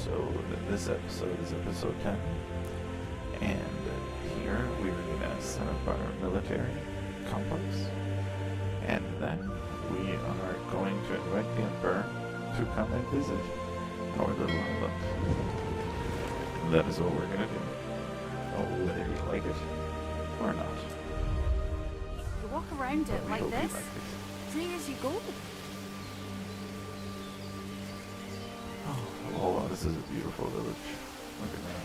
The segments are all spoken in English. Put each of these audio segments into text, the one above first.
This episode is episode 10, and here we are going to set up our military complex, and then we are going to invite the Emperor to come and visit our little island. That is what we're going to do, whether you like it or not. You walk around it like this, free as you go. Oh, hold on, this is a beautiful village. Look at that.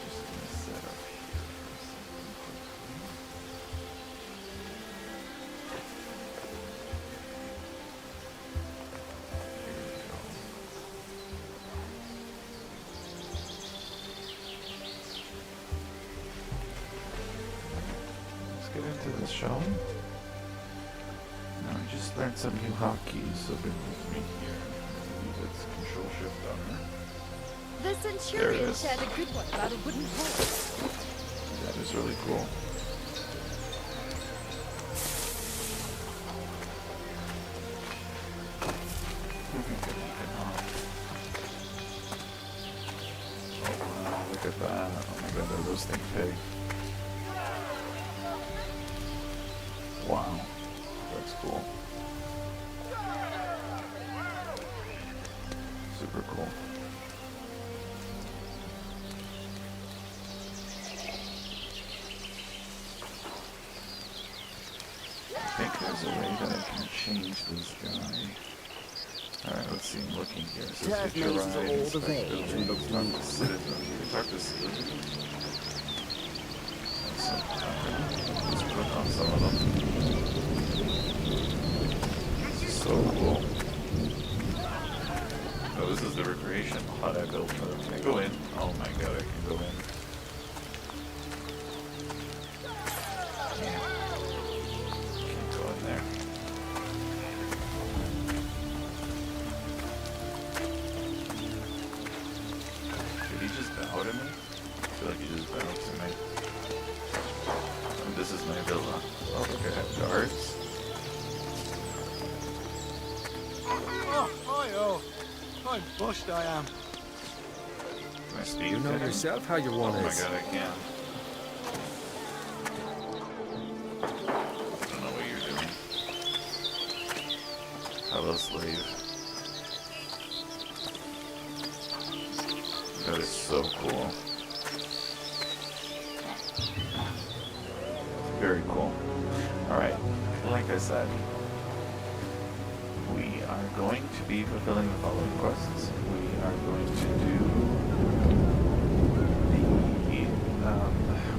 Just gonna set up here for something quickly. Here we go. Let's get into this, shall we? Just learned some new hotkeys, so been with me here. I believe it's Control Shift down The Centurion shared a good one about a wooden horse. That is really cool. Oh wow, look at that. Oh my god, they're roasting pig. Wow, that's cool. Super cool. I think there's a way that I can change this guy. Alright, let's see, I'm looking here. So future ride, inspect buildings, talk to citizens. You can talk to citizens. Let's put on some of them. This is so cool. Oh, this is the recreation hut I built for them. Can I go in? Oh my god, I can go in. Can't go in there. Did he just bow to me? I feel like he just bowed to me. And this is my villa. Oh, look, I have guards. Oh, hi-oh. I'm bushed, I am. Can I speak? You know yourself how your one is. Oh my is. god, I can. I don't know what you're doing. Hello, slave. That is so cool. Very cool. Alright, like I said, we are going to be fulfilling the following quests. We are going to do the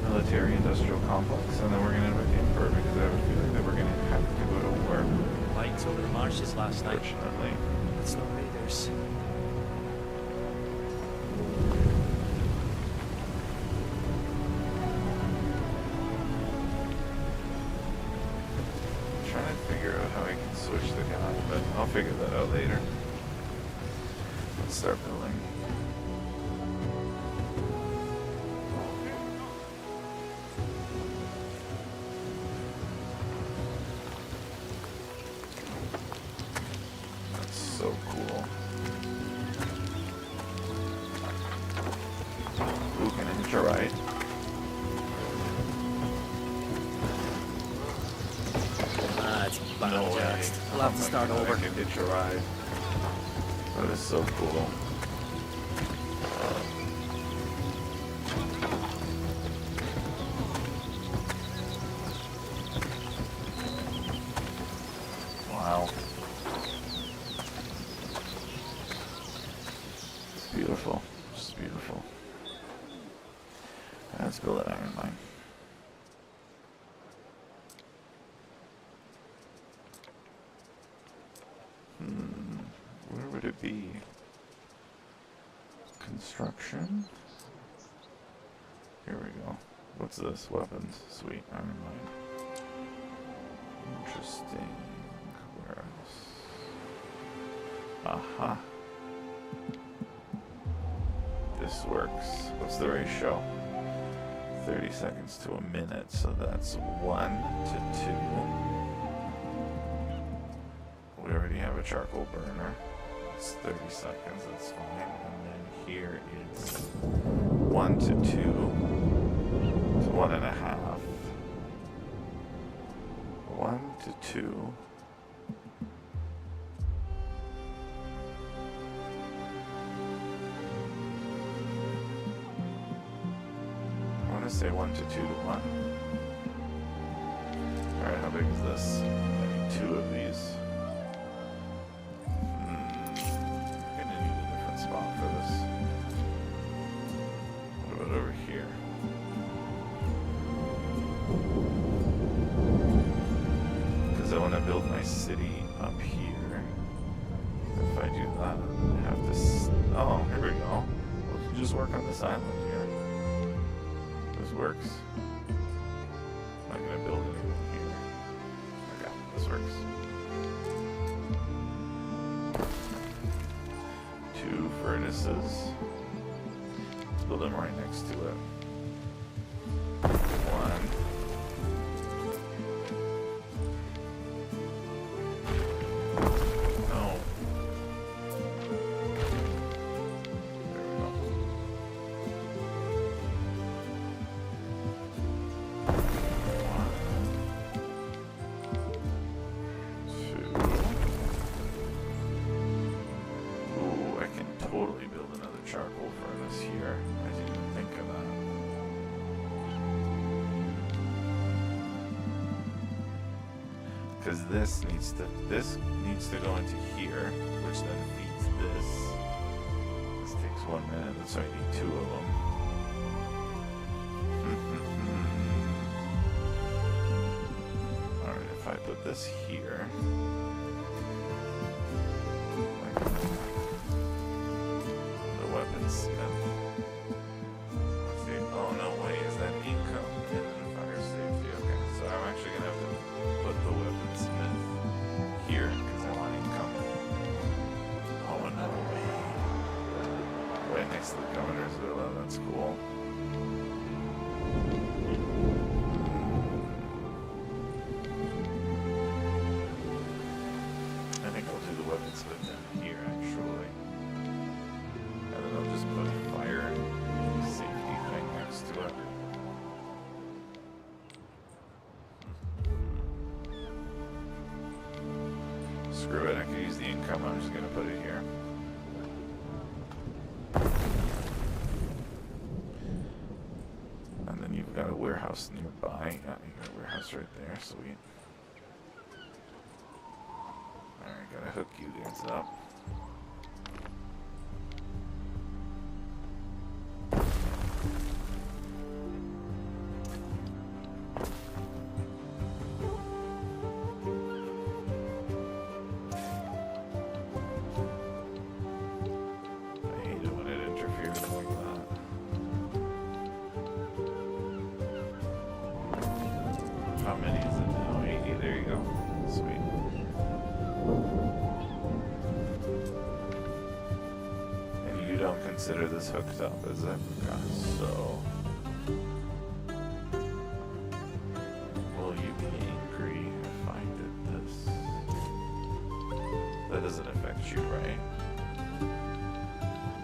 military industrial complex, and then we're going to invite the Emperor because I have a feeling that we're going to have to go to war. Lights over the marshes last night. Fortunately. It's no raiders. Trying to figure out how I can switch the guy, but I'll figure that out later. Let's start building. That's so cool. Ooh, can I hitch a ride? It's No way. banjaxed. We'll have to start I over. can hitch a ride. That is so cool. Wow. It's beautiful. Just beautiful. Let's build an iron mine. Where would it be? Construction? Here we go. What's this? Weapons. Sweet. Iron mine. Interesting. Where else? Aha. This works. What's the ratio? 30 seconds to a minute, so that's 1 to 2. already have a charcoal burner. It's 30 seconds, that's fine. And then here it's 1 to 2 to 1.5. 1 to 2. I want to say 1 to 2 to 1. Alright, how big is this? I need 2 of these. I'm gonna need a different spot for this. What about over here? Because I want to build my city up here. If I do that, I have to. Oh, here we go. We'll just work on this island here. This works. I'm not gonna build anything here. Okay, this works. 2 furnaces. Build them right next to it. 1. No. There we go. 1, 2. Ooh, I can totally build another charcoal furnace here. I didn't even think of that. Because this needs to go into here, which then feeds this. This takes 1 minute, so I need 2 of them. Alright, if I put this here, like the weaponsmith. Let's see. Oh no, wait, is that income and then fire safety? Okay, so I'm actually gonna have to put the weaponsmith here because I want income. Oh no way. Right next to the governor's villa, that's cool. I think I'll do the weaponsmith down here actually. And then I'll just put a fire safety thing next to it. Screw it, I can use the income, I'm just gonna put it here. And then you've got a warehouse nearby. Yeah, you got a warehouse right there, sweet. Alright, gotta hook you guys up. I hate it when it interferes like that. How many is it now? 80, there you go. Sweet. And you don't consider this hooked up, is it? Okay, so... Will you be angry if I did this? That doesn't affect you, right?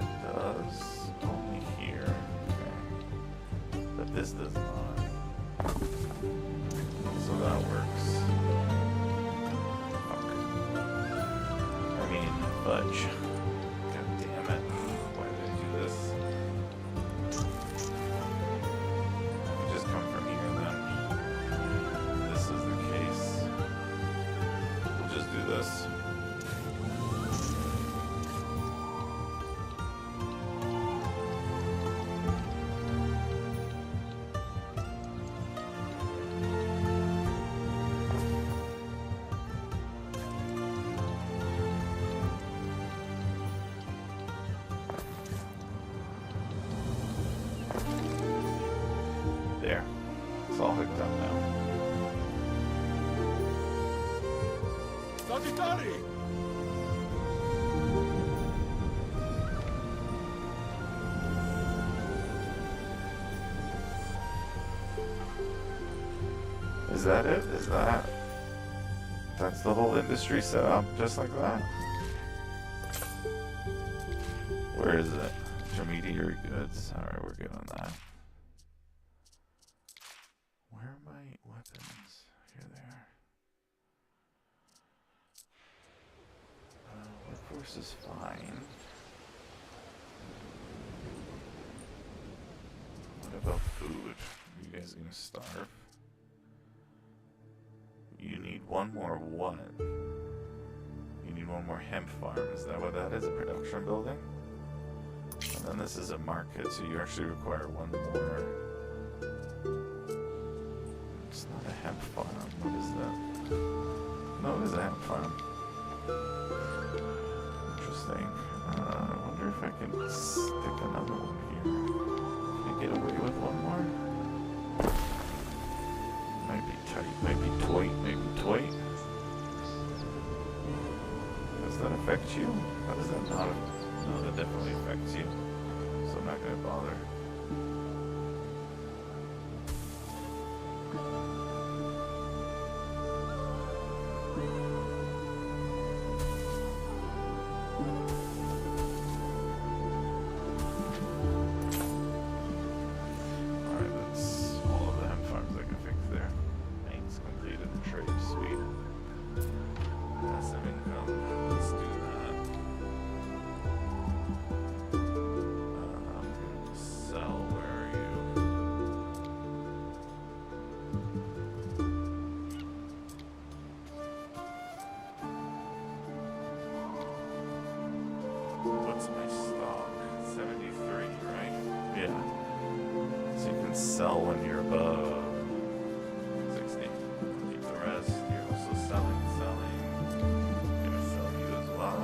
It does. Only here. Okay. But this does not. So that works. Fuck. I mean, fudge. God damn it. Why did I do this? I can just come from here then. If this is the case. We'll just do this. There. It's all hooked up now. Sagittari! Is that it? Is that That's the whole industry set up, just like that. Where is it? Intermediary goods. Alright, we're good on that. Where are my weapons? Here they are. Workforce is fine. What about food? Are you guys gonna starve? You need one more what? You need one more hemp farm. Is that what that is? A production building? And then this is a market, so you actually require one more. It's not a hemp farm. What is that? No, it is a hemp farm. Interesting. I wonder if I can stick another one here. Can I get away with one more? Might be tight, might be toit, maybe toit. Does that affect you? How does that not? No, that definitely affects you. So I'm not gonna bother. What's my stock? 73, right? Yeah. So you can sell when you're above 60. Keep the rest. You're also selling. I'm gonna sell you as well.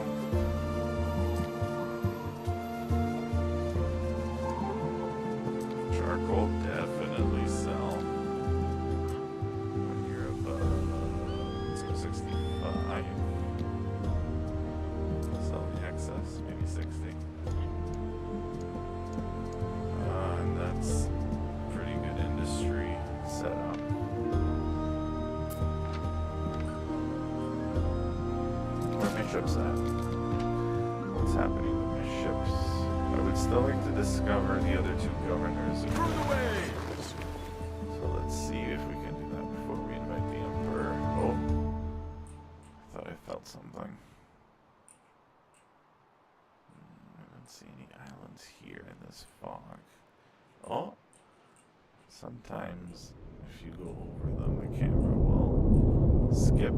Charcoal, definitely sell when you're above, let's go 65. Sell the excess, maybe 60. And that's pretty good industry setup. Where are my ships at? What's happening with my ships? I would still like to discover the other two governors. So let's see if we can do that before we invite the Emperor. Oh, I thought I felt something. I don't see any islands here in this fog. Oh, sometimes if you go over them, the camera will skip.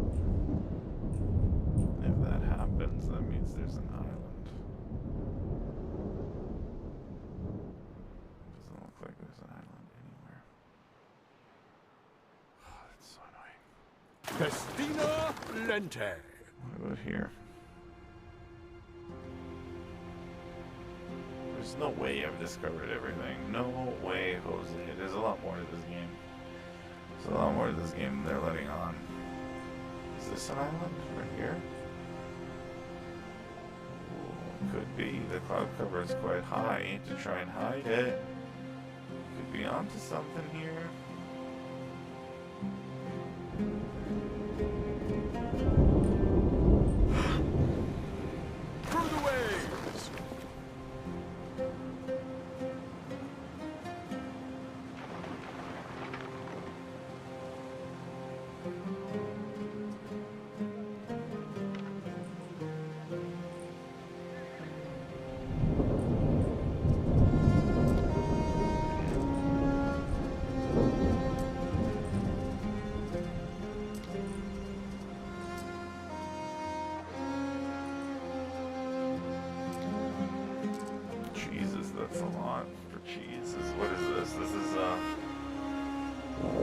And if that happens, that means there's an island. Doesn't look like there's an island anywhere. Oh, that's so annoying. Festina Lente. What about here? There's no way I've discovered everything. No way, Jose. There's a lot more to this game. There's a lot more to this game than they're letting on. Is this an island right here? Ooh, could be. The cloud cover is quite high to try and hide it. Could be onto something here. That's a lot for cheese. What is this? This is a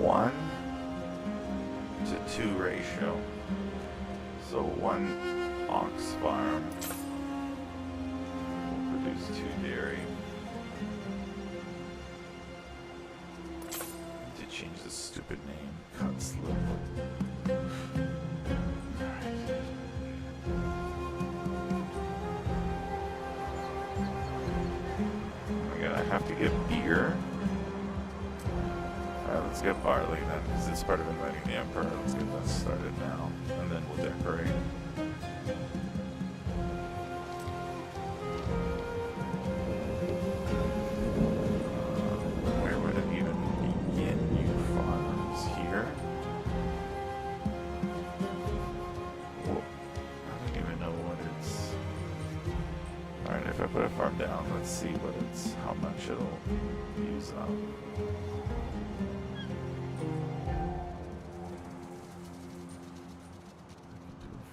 1 to 2 ratio. So 1 ox farm will produce 2 dairy. I need to change this stupid name. Cut slip. I have to get beer. Let's Let's get barley then, because it's part of inviting the Emperor. Let's get that started now, and then we'll decorate. Where would it even begin, you farms? Here? Whoa. I don't even know what it's... Alright, if I put a farm down, let's see what it's... how much it'll use up.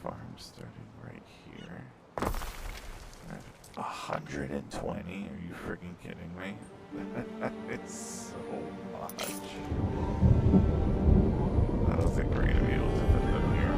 Farm starting right here. 120? Are you freaking kidding me? It's so much. I don't think we're gonna be able to fit them here.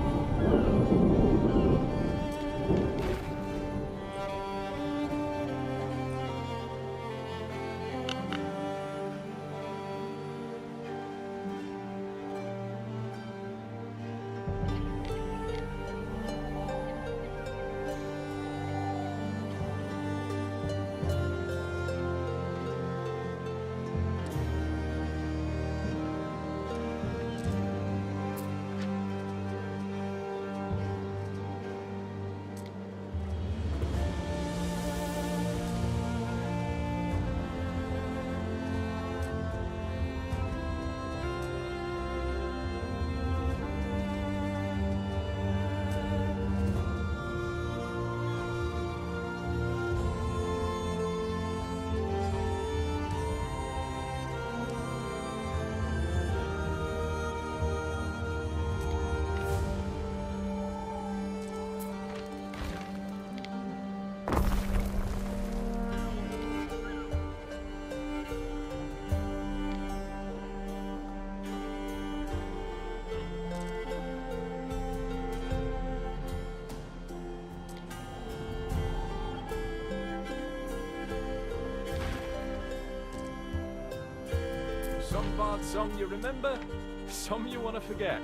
Some bad song you remember, some you want to forget.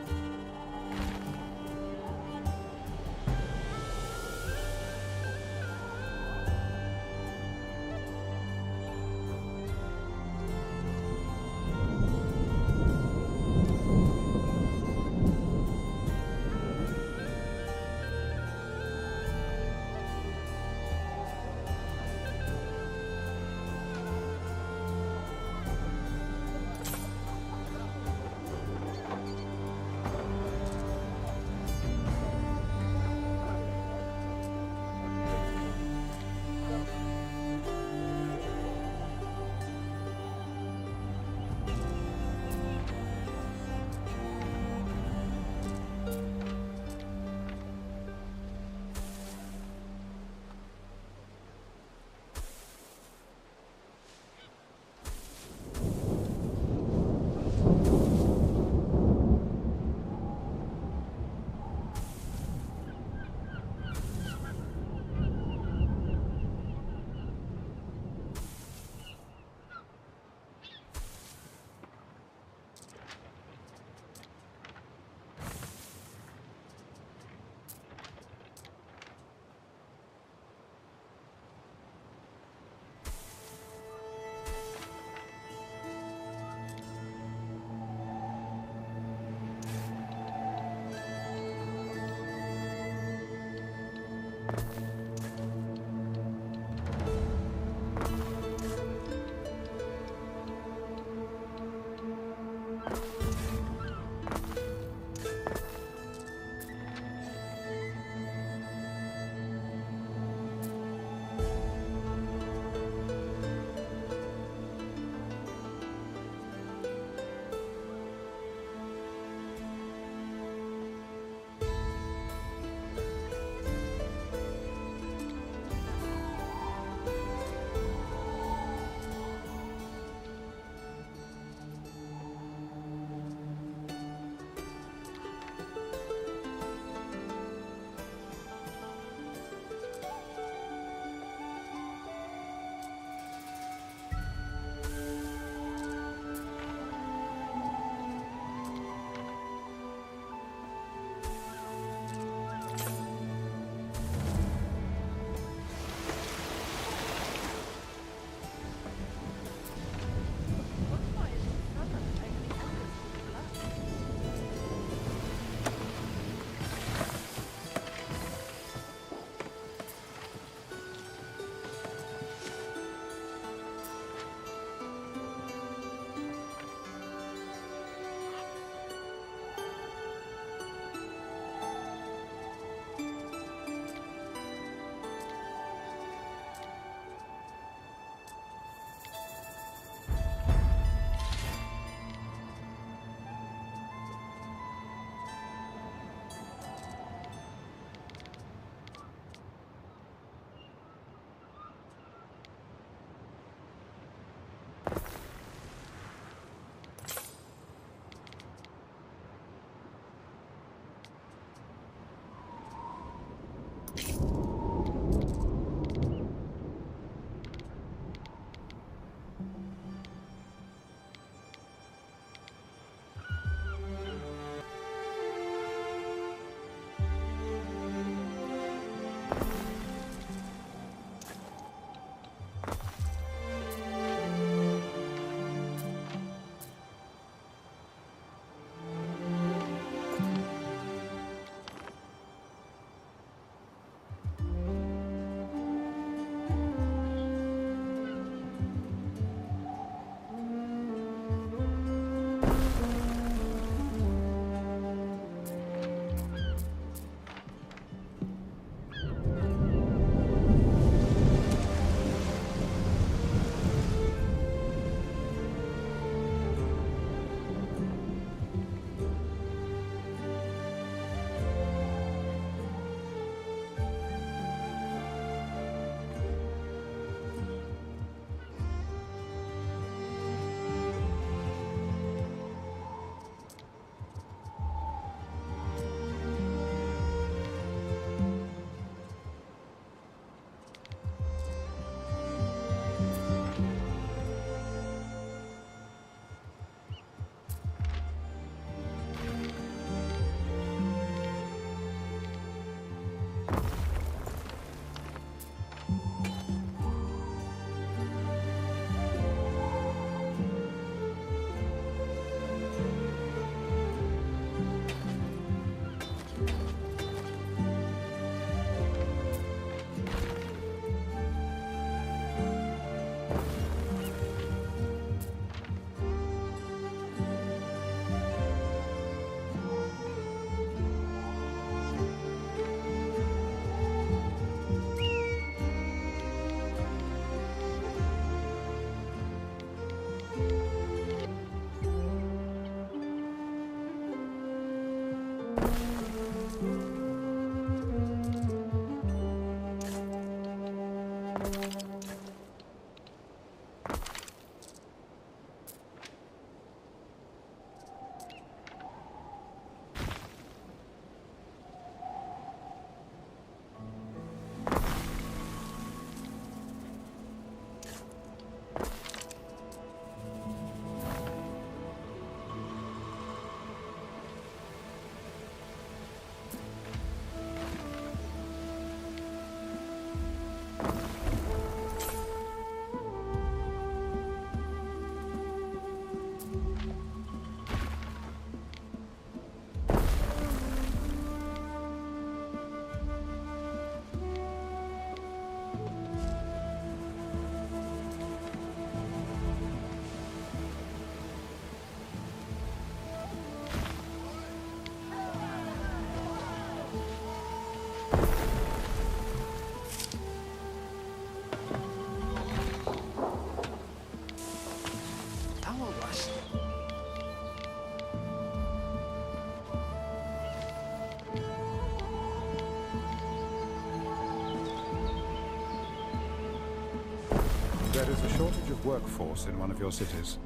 There is a shortage of workforce in one of your cities.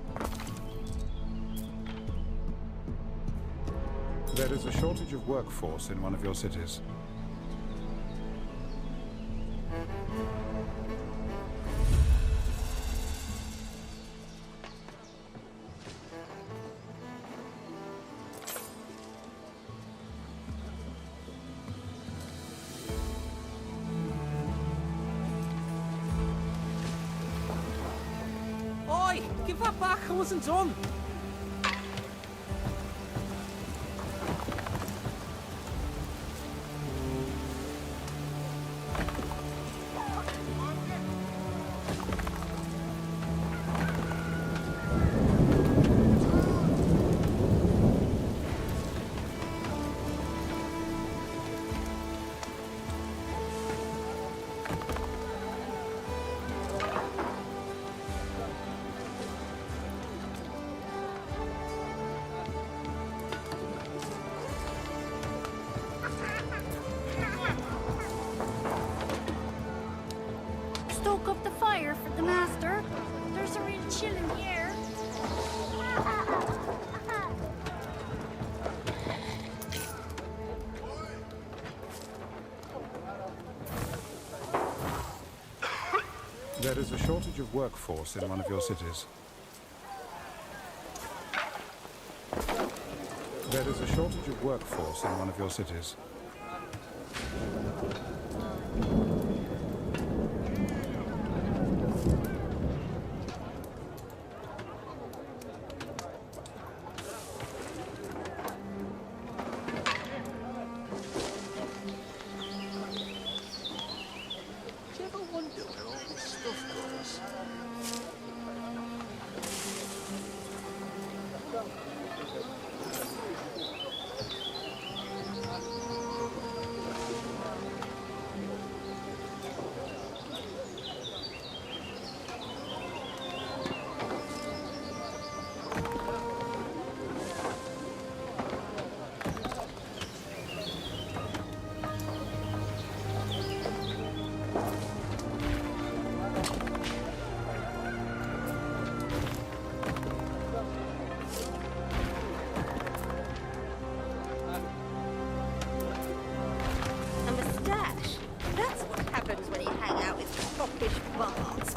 There is a shortage of workforce in one of your cities. Oi! Give that back, I wasn't done! Stoke up the fire for the master. There's a real chill in the air. There is a shortage of workforce in one of your cities. There is a shortage of workforce in one of your cities. Do you ever wonder where all this stuff goes? A moustache. That's what happens when you hang out with foppish bards.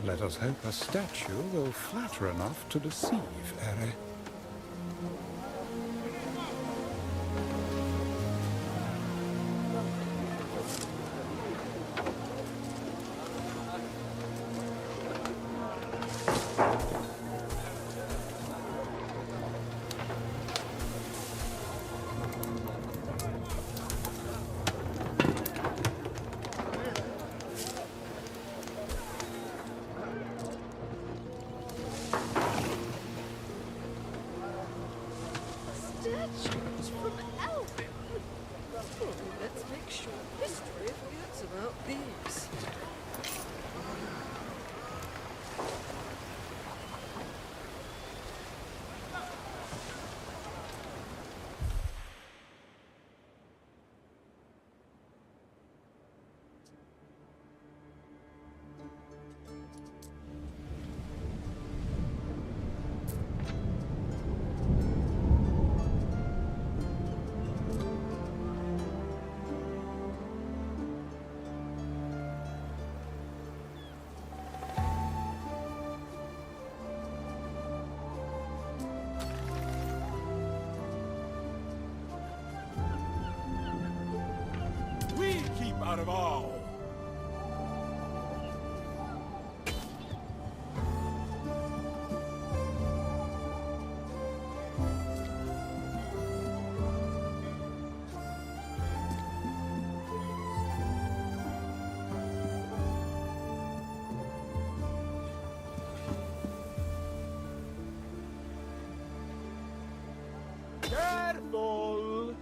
Let us hope a statue will flatter enough to deceive Ere. Statues from Albion. Oh, let's make sure history forgets about these. We keep out of all. Careful!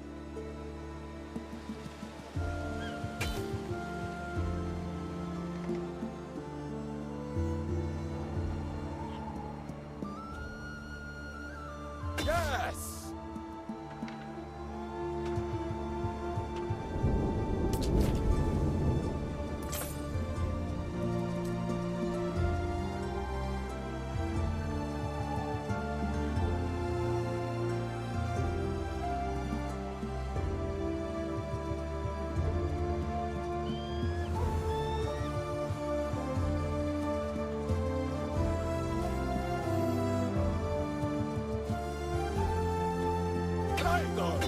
Yes! Traidor!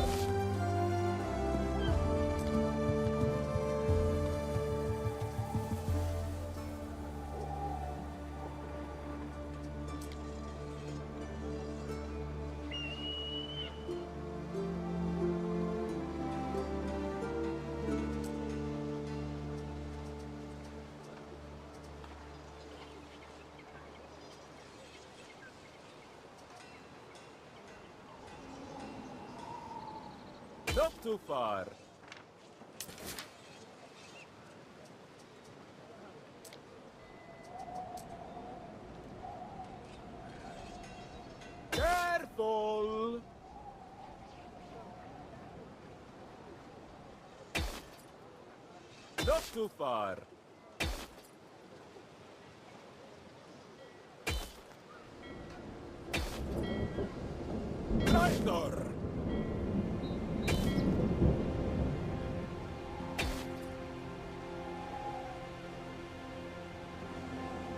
Not too far. Careful! Not too far. Traidor!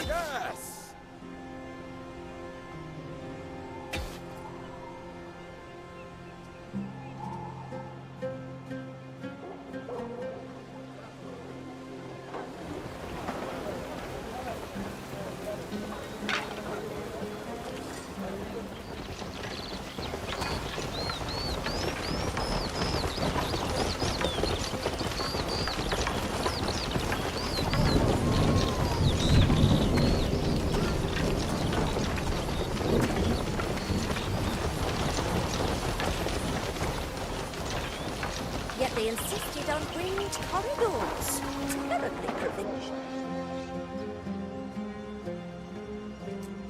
Yes! Yet they insisted on winged corridors. Terribly provincial.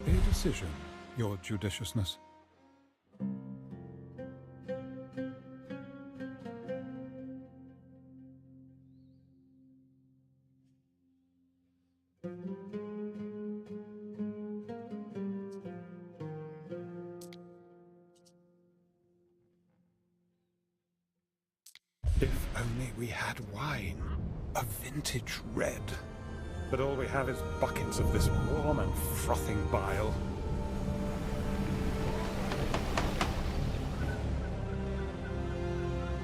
A decision, your judiciousness. If only we had wine. A vintage red. but all we have is buckets of this warm and frothing bile.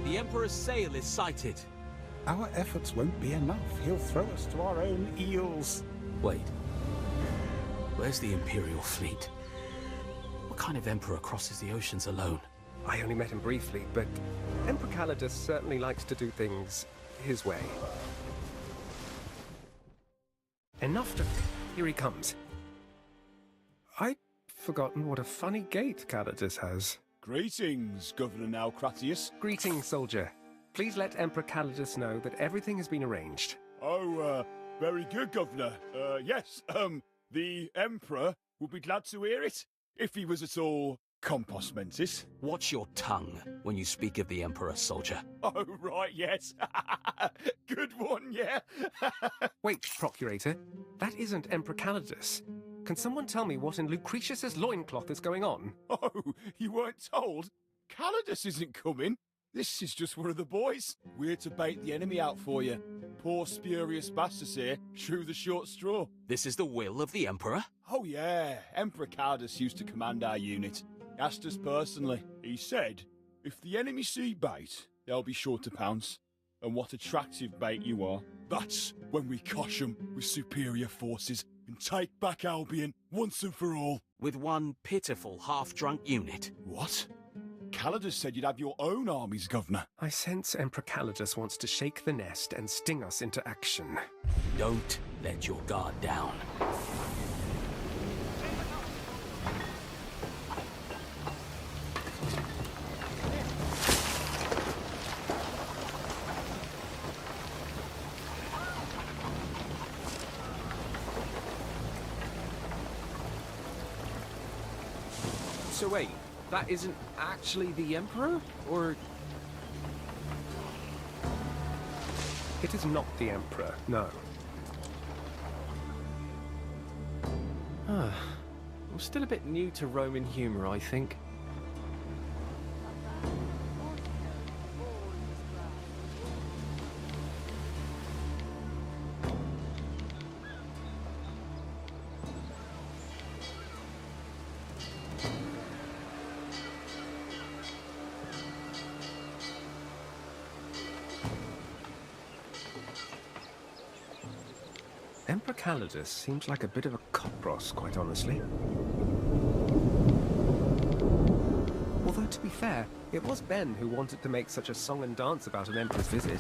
The Emperor's sail is sighted. Our efforts won't be enough. He'll throw us to our own eels. Wait. Where's the Imperial fleet? What kind of Emperor crosses the oceans alone? I only met him briefly, but Emperor Calidus certainly likes to do things his way. Enough to... Here he comes. I'd forgotten what a funny gait Calidus has. Greetings, Governor Naucratius. Greetings, soldier. Please let Emperor Calidus know that everything has been arranged. Oh, very good, Governor. Yes, the Emperor would be glad to hear it, if he was at all compos mentis. Watch your tongue when you speak of the Emperor, soldier. Oh, right, yes. Good one, yeah. Wait, Procurator. That isn't Emperor Calidus. Can someone tell me what in Lucretius's loincloth is going on? Oh, you weren't told? Calidus isn't coming. This is just one of the boys. We're to bait the enemy out for you. Poor spurious bastards here drew the short straw. This is the will of the Emperor? Oh yeah, Emperor Calidus used to command our unit. Asked us personally. He said, if the enemy see bait, they'll be sure to pounce. And what attractive bait you are. That's when we cosh them with superior forces and take back Albion once and for all. With one pitiful half-drunk unit? What? Calidus said you'd have your own armies, Governor. I sense Emperor Calidus wants to shake the nest and sting us into action. Don't let your guard down. So wait, that isn't actually the Emperor? Or... It is not the Emperor, no. I'm still a bit new to Roman humor, I think. Emperor Calidus seems like a bit of a copros, quite honestly. Although, to be fair, it was Ben who wanted to make such a song and dance about an emperor's visit.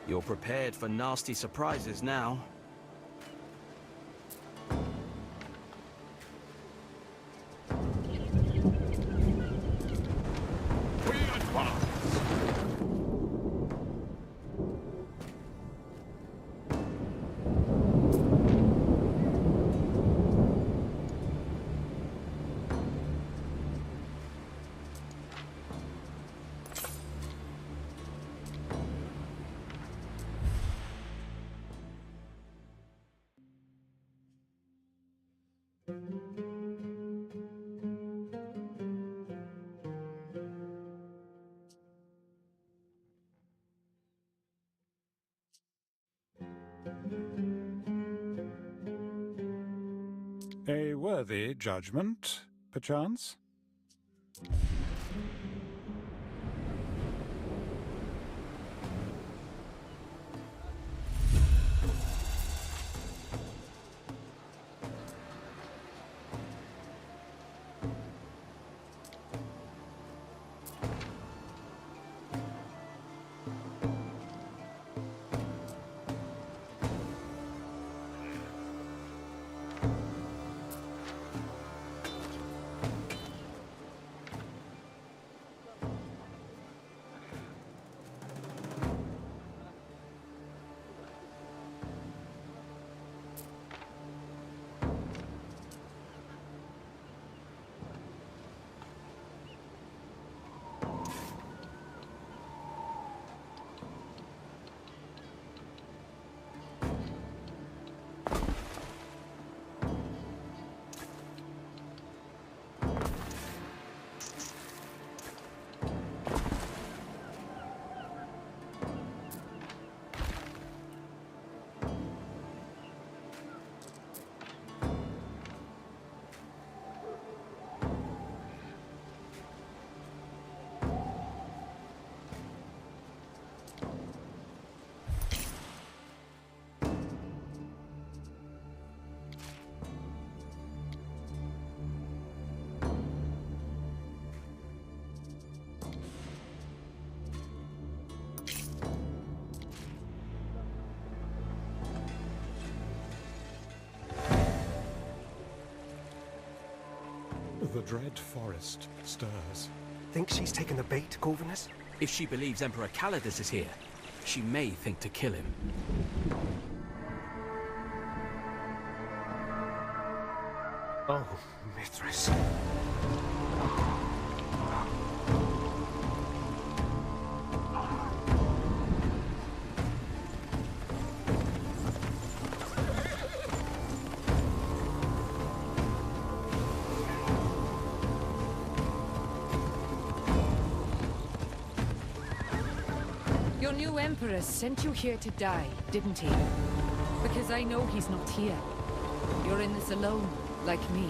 You're prepared for nasty surprises now. A worthy judgment, perchance? The dread forest stirs. Think she's taken the bait, Corvinus? If she believes Emperor Calidus is here, she may think to kill him. Oh, Mithras. Your new Emperor sent you here to die, didn't he? Because I know he's not here. You're in this alone, like me.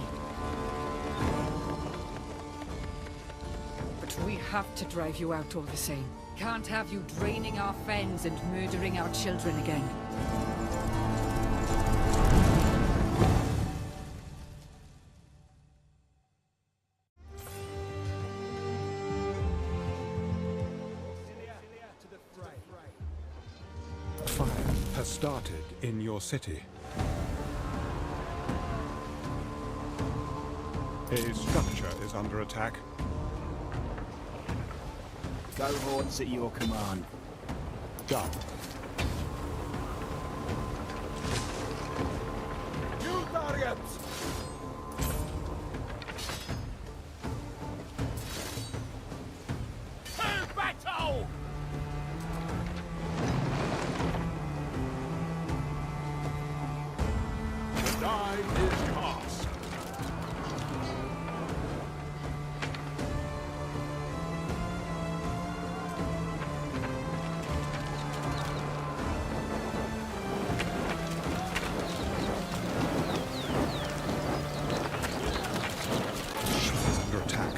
But we have to drive you out all the same. Can't have you draining our fens and murdering our children again. Fire has started in your city. A structure is under attack. Cohorts at your command. Go. New targets! To battle! The die is cast. Is under attack.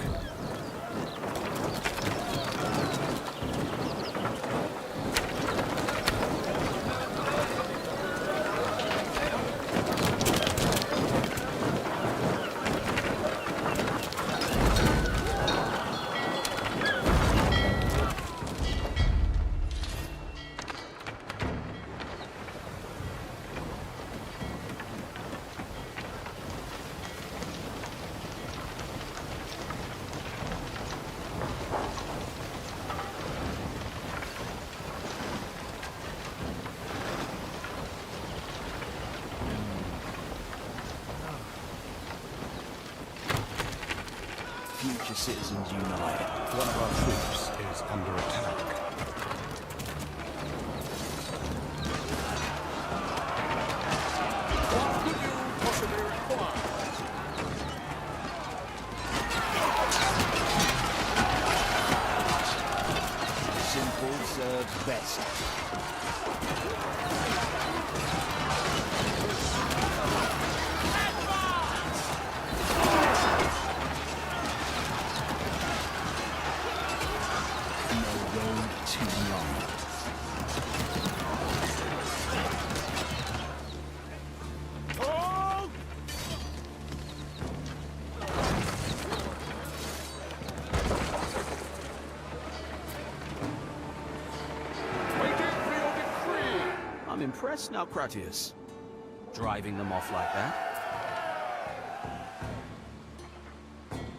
Future citizens unite. One of our troops Is under attack. What could you possibly require? Simple serves best. No road too long. Hold! Waiting for your decree. I'm impressed now, Cratius. Driving them off like that.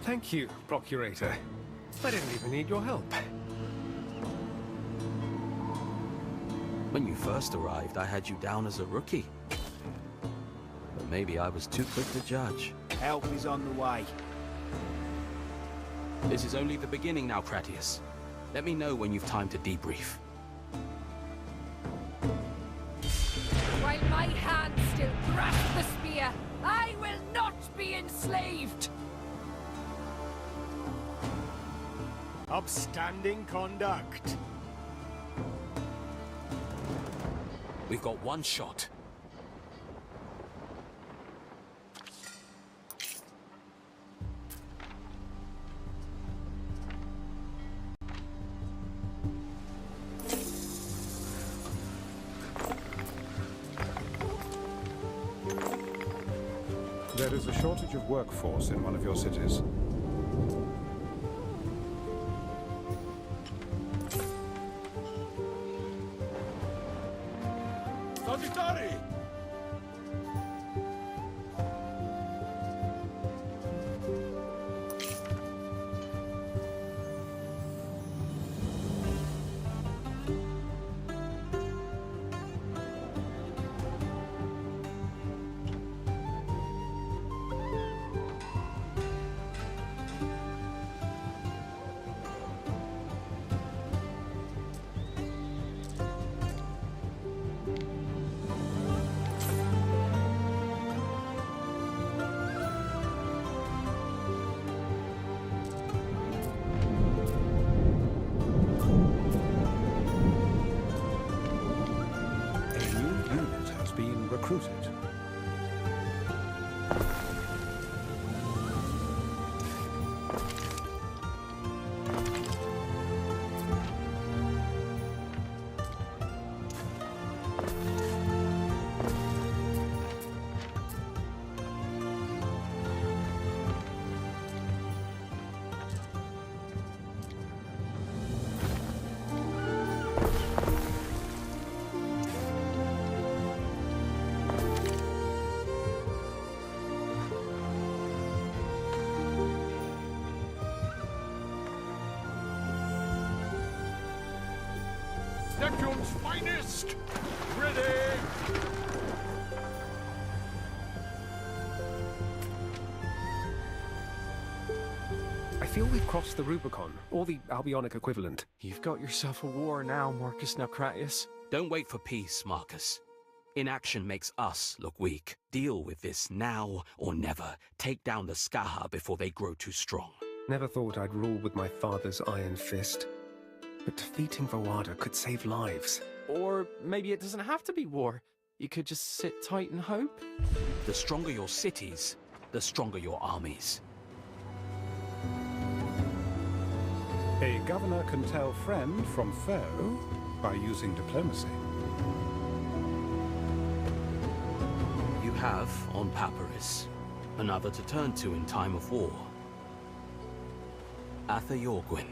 Thank you, Procurator. I didn't even need your help. When you first arrived, I had you down as a rookie. But maybe I was too quick to judge. Help is on the way. This is only the beginning now, Cratius. Let me know when you've time to debrief. While my hand still grasp the spear, I will not be enslaved! Upstanding conduct. We've got one shot. There is a shortage of workforce in one of your cities. Sagittari! Neptune's finest! Ready! I feel we've crossed the Rubicon, or the Albionic equivalent. You've got yourself a war now, Marcus Naucratius. Don't wait for peace, Marcus. Inaction makes us look weak. Deal with this now or never. Take down the Skaha before they grow too strong. Never thought I'd rule with my father's iron fist. But defeating Vawada could save lives. Or maybe it doesn't have to be war. You could just sit tight and hope. The stronger your cities, the stronger your armies. A governor can tell friend from foe by using diplomacy. You have, on Papyrus, another to turn to in time of war. Atha Yorgwyn.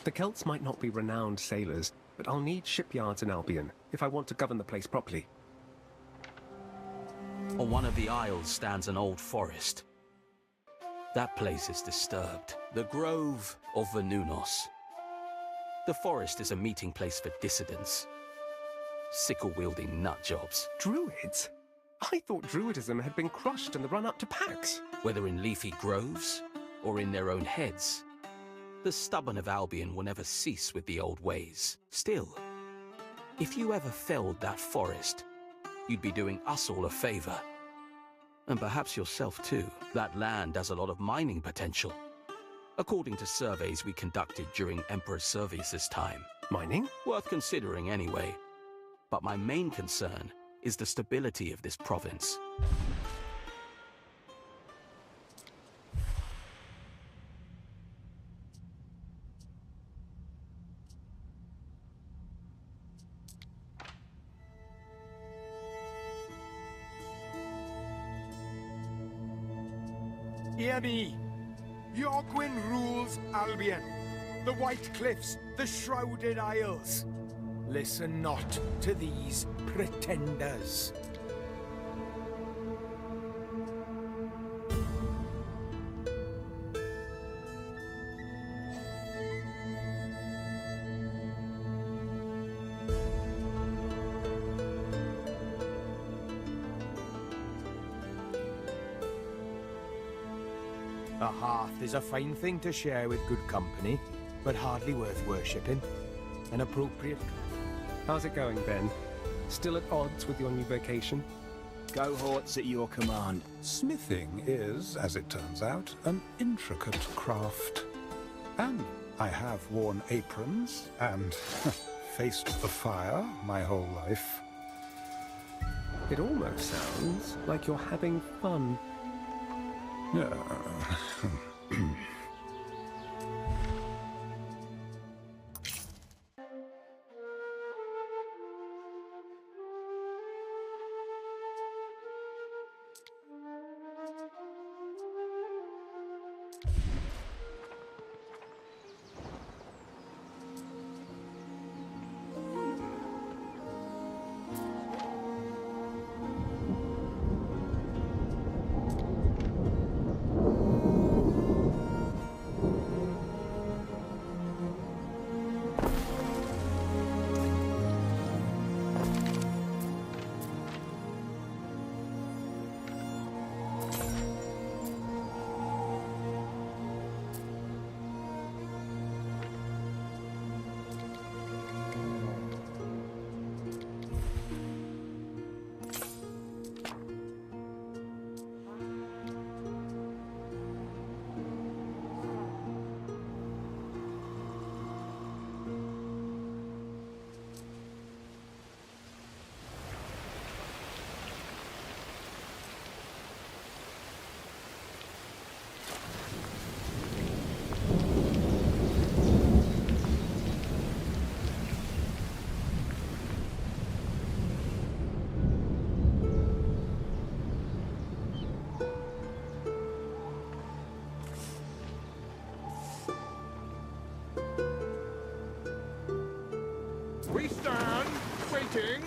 The Celts might not be renowned sailors, but I'll need shipyards in Albion if I want to govern the place properly. On one of the isles stands an old forest. That place is disturbed. The Grove of Venunos. The forest is a meeting place for dissidents. Sickle-wielding nutjobs. Druids? I thought Druidism had been crushed in the run-up to PAX. Whether in leafy groves or in their own heads, the stubborn of Albion will never cease with the old ways. Still, if you ever felled that forest, you'd be doing us all a favor. And perhaps yourself too. That land has a lot of mining potential, according to surveys we conducted during Emperor Servius's time. Mining? Worth considering anyway. But my main concern is the stability of this province. Hear me! Yorgwyn rules Albion. The White Cliffs, the Shrouded Isles. Listen not to these pretenders. A hearth is a fine thing to share with good company, but hardly worth worshipping. An appropriate... How's it going, Ben? Still at odds with your new vocation? Cohorts at your command. Smithing is, as it turns out, an intricate craft. And I have worn aprons and faced the fire my whole life. It almost sounds like you're having fun. Yeah. We stand, waiting.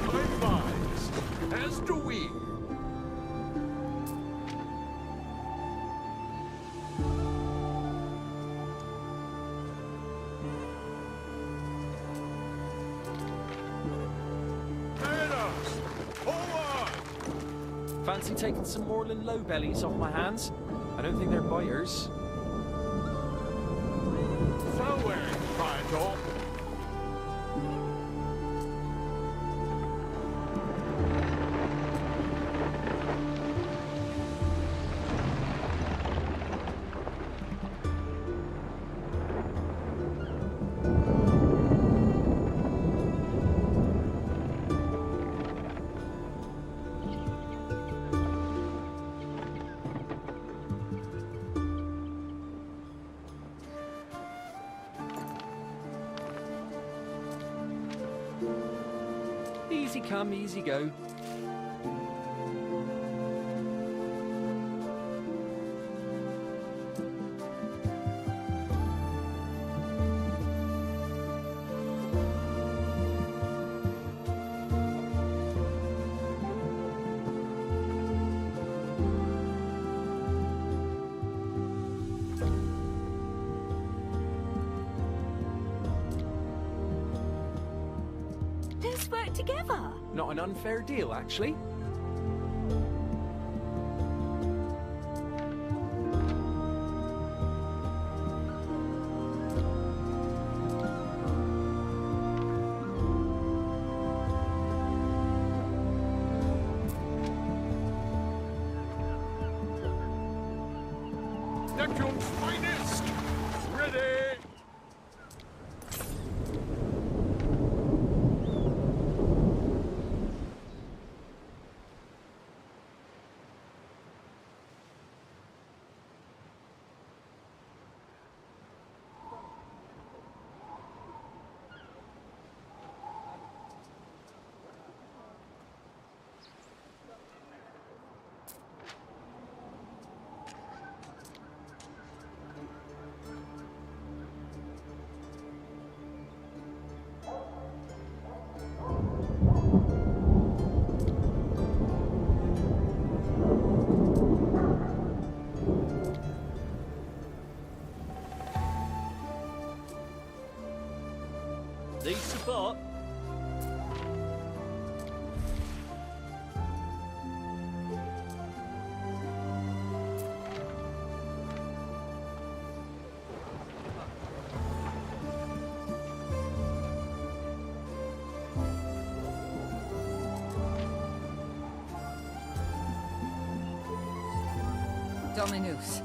Likewise, as do we. Fancy taking some moorland low bellies off my hands? I don't think they're buyers. Forward, Praetor. Easy come, easy go. Let's work together. Not an unfair deal, actually. Neptune's finest! Ready! Need support? Dominus.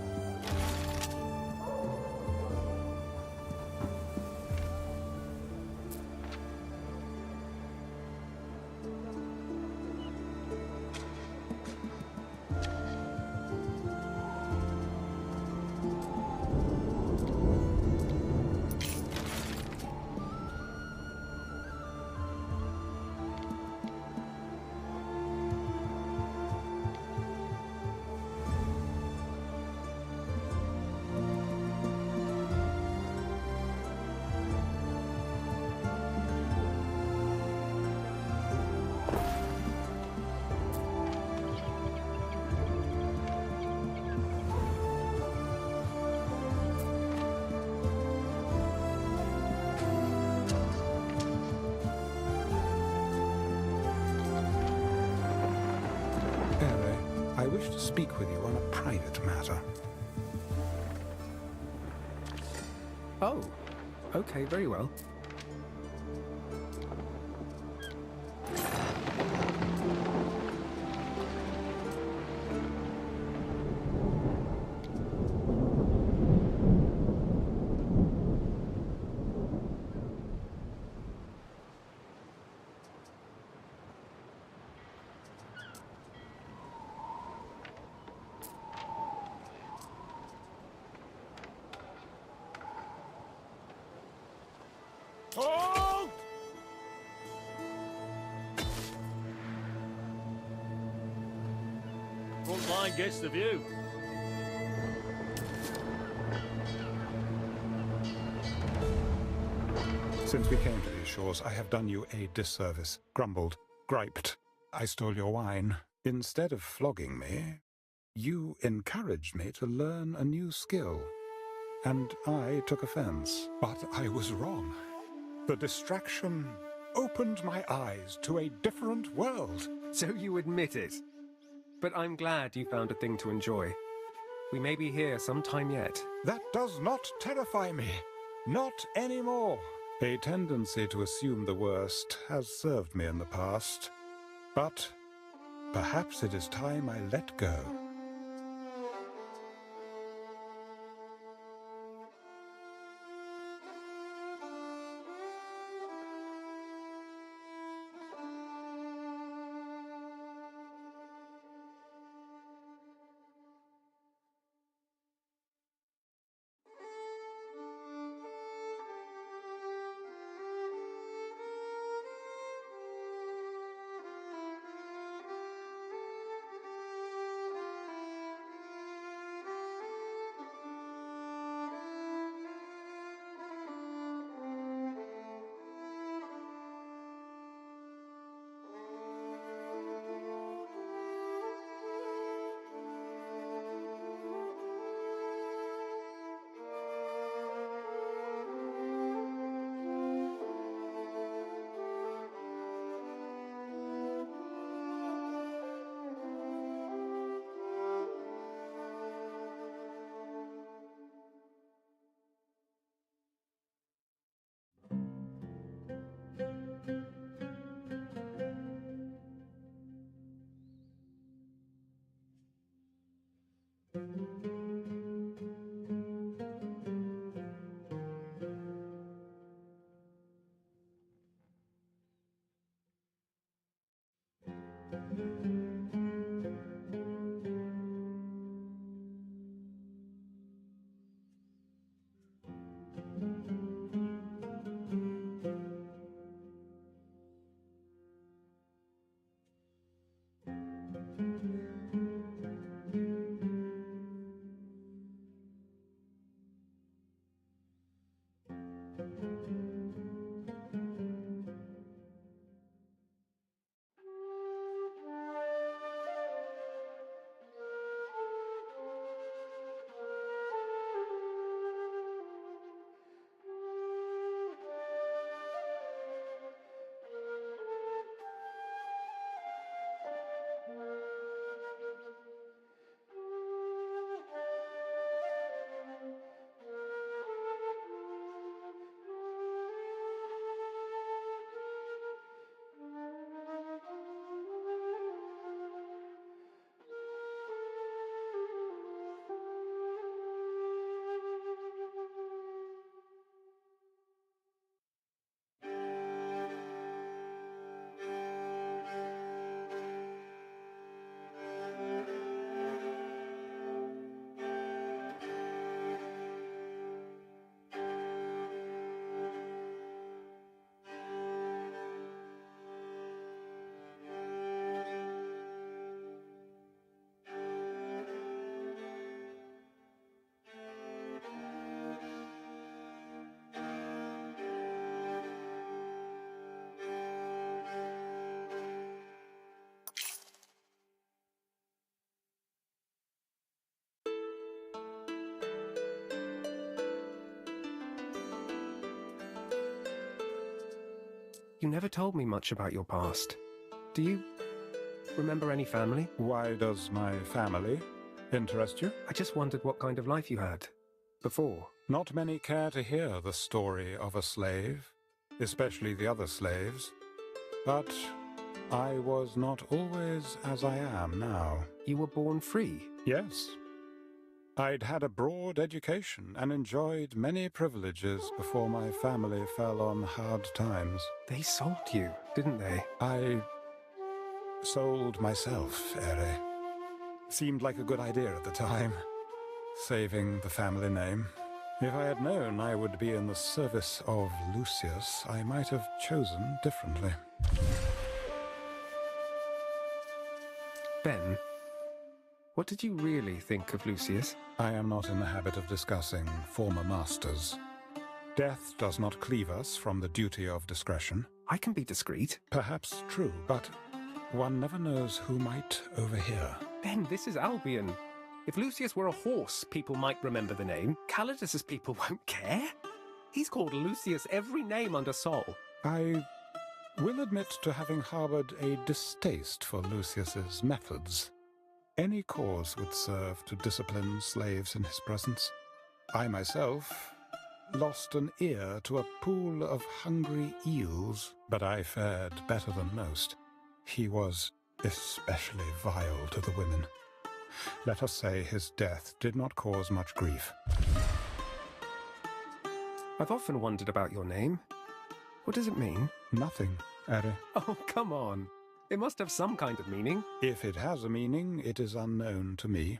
I wish to speak with you on a private matter. Oh, okay, very well. Hold! Front line gets the view. Since we came to these shores, I have done you a disservice. Grumbled, griped. I stole your wine. Instead of flogging me, you encouraged me to learn a new skill. And I took offense. But I was wrong. The distraction opened my eyes to a different world. So you admit it. But I'm glad you found a thing to enjoy. We may be here sometime yet. That does not terrify me. Not anymore. A tendency to assume the worst has served me in the past. But perhaps it is time I let go. You never told me much about your past. Do you remember any family? Why does my family interest you? I just wondered what kind of life you had before. Not many care to hear the story of a slave, especially the other slaves. But I was not always as I am now. You were born free? Yes. I'd had a broad education and enjoyed many privileges before my family fell on hard times. They sold you, didn't they? I sold myself, Ere. Seemed like a good idea at the time, saving the family name. If I had known I would be in the service of Lucius, I might have chosen differently. Ben, what did you really think of Lucius? I am not in the habit of discussing former masters. Death does not cleave us from the duty of discretion. I can be discreet. Perhaps true, but one never knows who might overhear. Ben, this is Albion. If Lucius were a horse, people might remember the name. Calidus's people won't care. He's called Lucius every name under Sol. I will admit to having harbored a distaste for Lucius's methods. Any cause would serve to discipline slaves in his presence. I myself lost an ear to a pool of hungry eels, but I fared better than most. He was especially vile to the women. Let us say his death did not cause much grief. I've often wondered about your name. What does it mean? Nothing, Ere. Oh, come on. It must have some kind of meaning. If it has a meaning, it is unknown to me.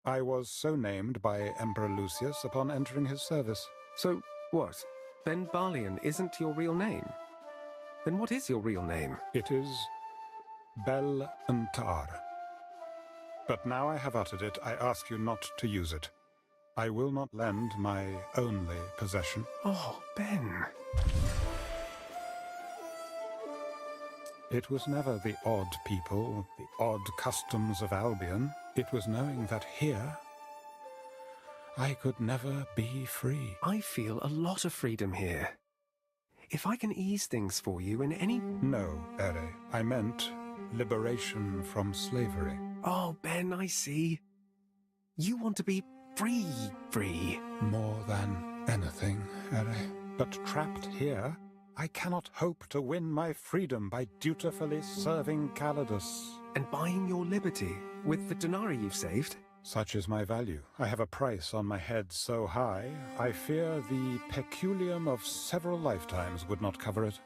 I was so named by Emperor Lucius upon entering his service. So, what? Ben Barleon isn't your real name? Then what is your real name? It is Bel Antar. But now I have uttered it, I ask you not to use it. I will not lend my only possession. Oh, Ben. It was never the odd people, the odd customs of Albion. It was knowing that here I could never be free. I feel a lot of freedom here. If I can ease things for you in any... No, Ere. I meant liberation from slavery. Oh, Ben, I see. You want to be free. More than anything, Ere. But trapped here, I cannot hope to win my freedom by dutifully serving Calidus. And buying your liberty with the denarii you've saved? Such is my value. I have a price on my head so high, I fear the peculium of several lifetimes would not cover it.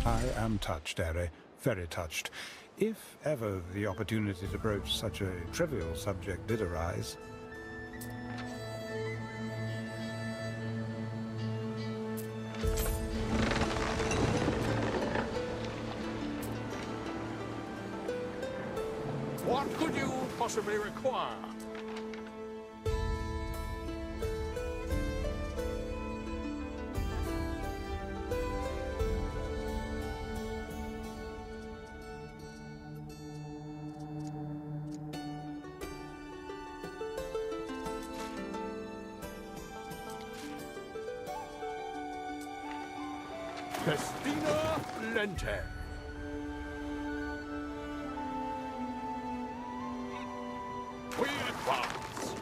I am touched, Ere, very touched. If ever the opportunity to broach such a trivial subject did arise. What could you possibly require? Festina Lente. We advance.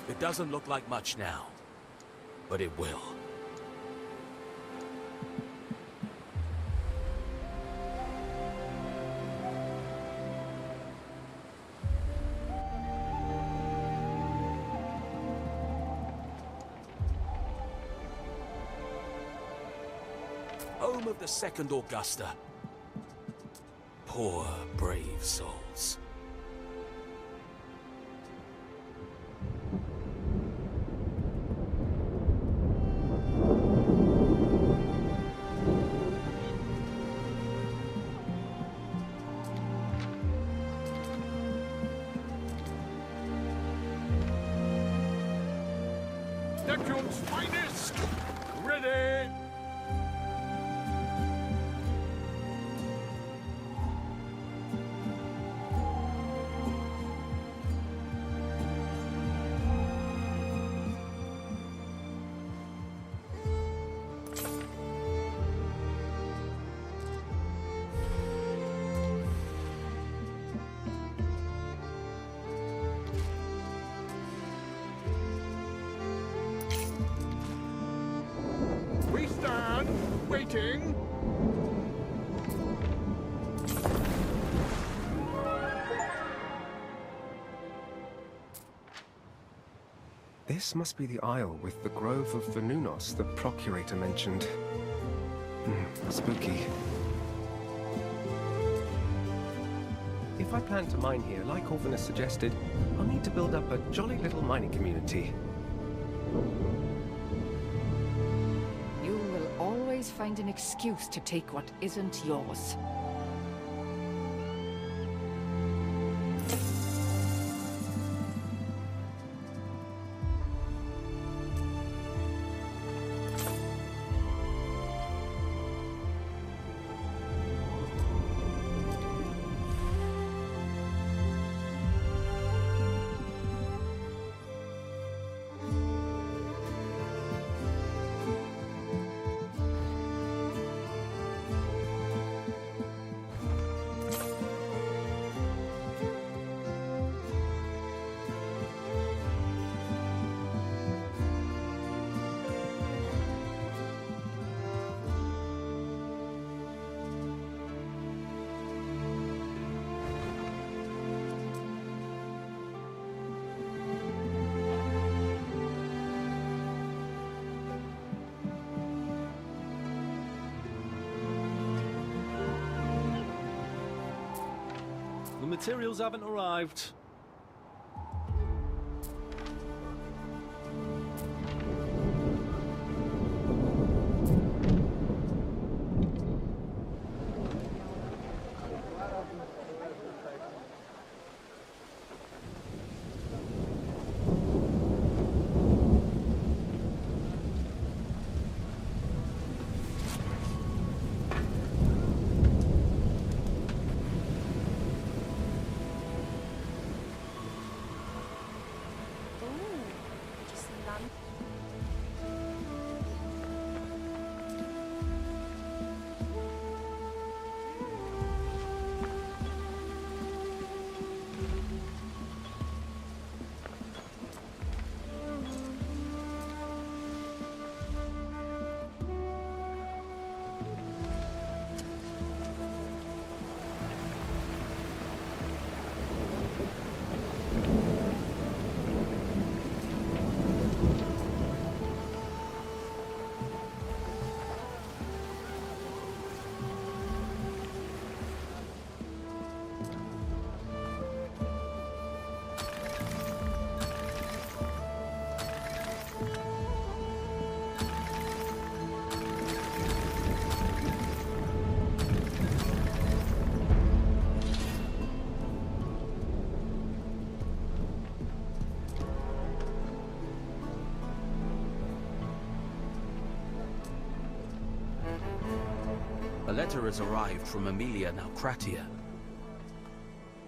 It doesn't look like much now, but it will. Home of the Second Augusta. Poor, brave souls. world's finest. Ready? We stand waiting. This must be the isle with the Grove of Venunos the Procurator mentioned. Spooky. If I plan to mine here, like Orphanus suggested, I'll need to build up a jolly little mining community. You will always find an excuse to take what isn't yours. The materials haven't arrived. A letter has arrived from Amelia Naucratia.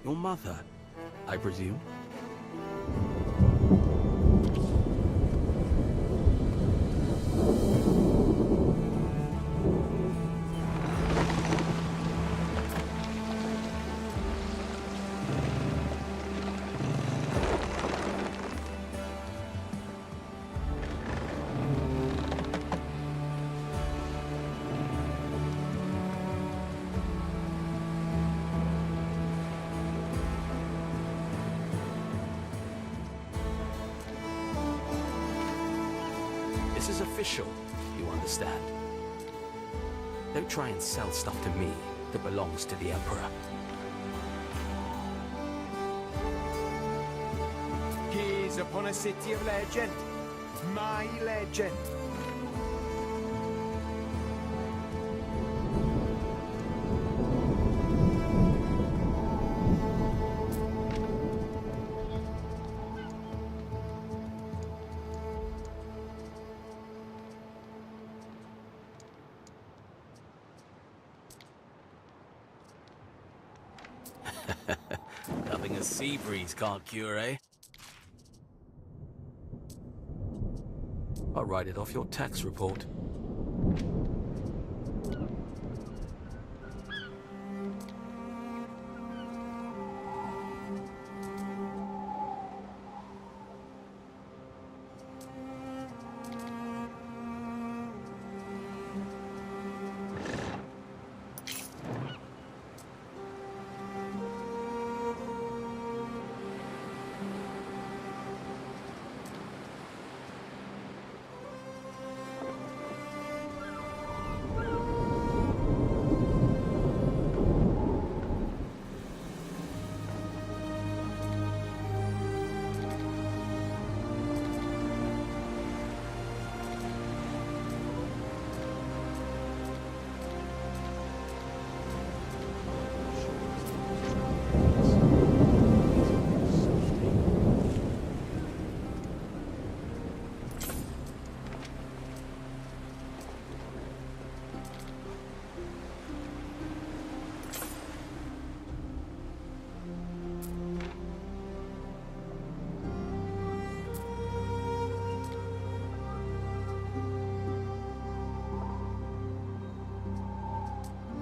Your mother, I presume? This is official, you understand. Don't try and sell stuff to me that belongs to the Emperor. Gaze upon a city of legend. My legend. Nothing a sea breeze can't cure, eh? I'll write it off your tax report.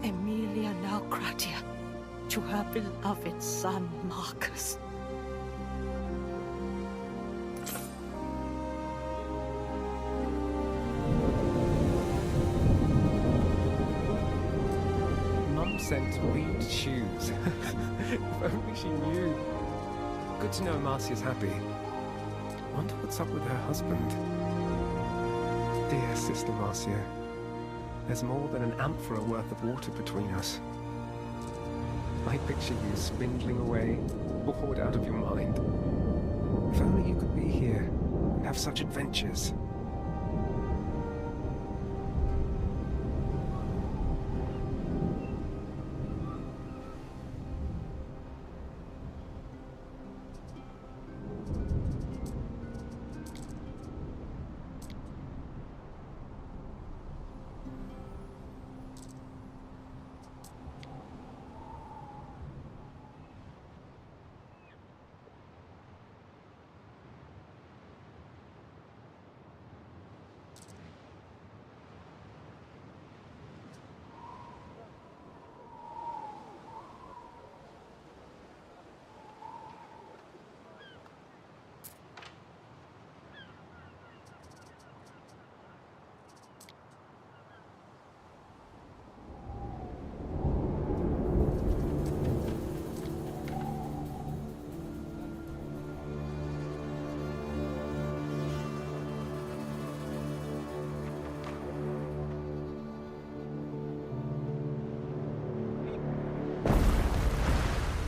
Emilia Naucratia, to her beloved son Marcus. Mum sent Reed shoes. If only she knew. Good to know Marcia's happy. Wonder what's up with her husband. Dear Sister Marcia, there's more than an amphora worth of water between us. I picture you spindling away, bored out of your mind. If only you could be here and have such adventures.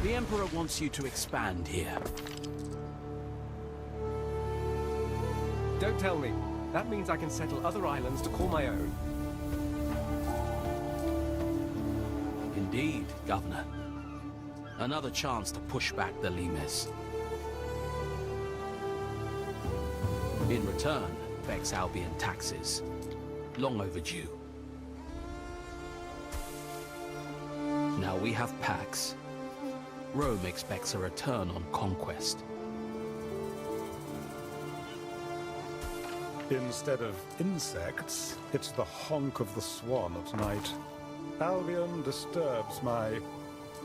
The Emperor wants you to expand here. Don't tell me. That means I can settle other islands to call my own. Indeed, Governor. Another chance to push back the Limes. In return, Vex Albion taxes. Long overdue. Now we have Pax. Rome expects a return on conquest. Instead of insects, it's the honk of the swan at night. Albion disturbs my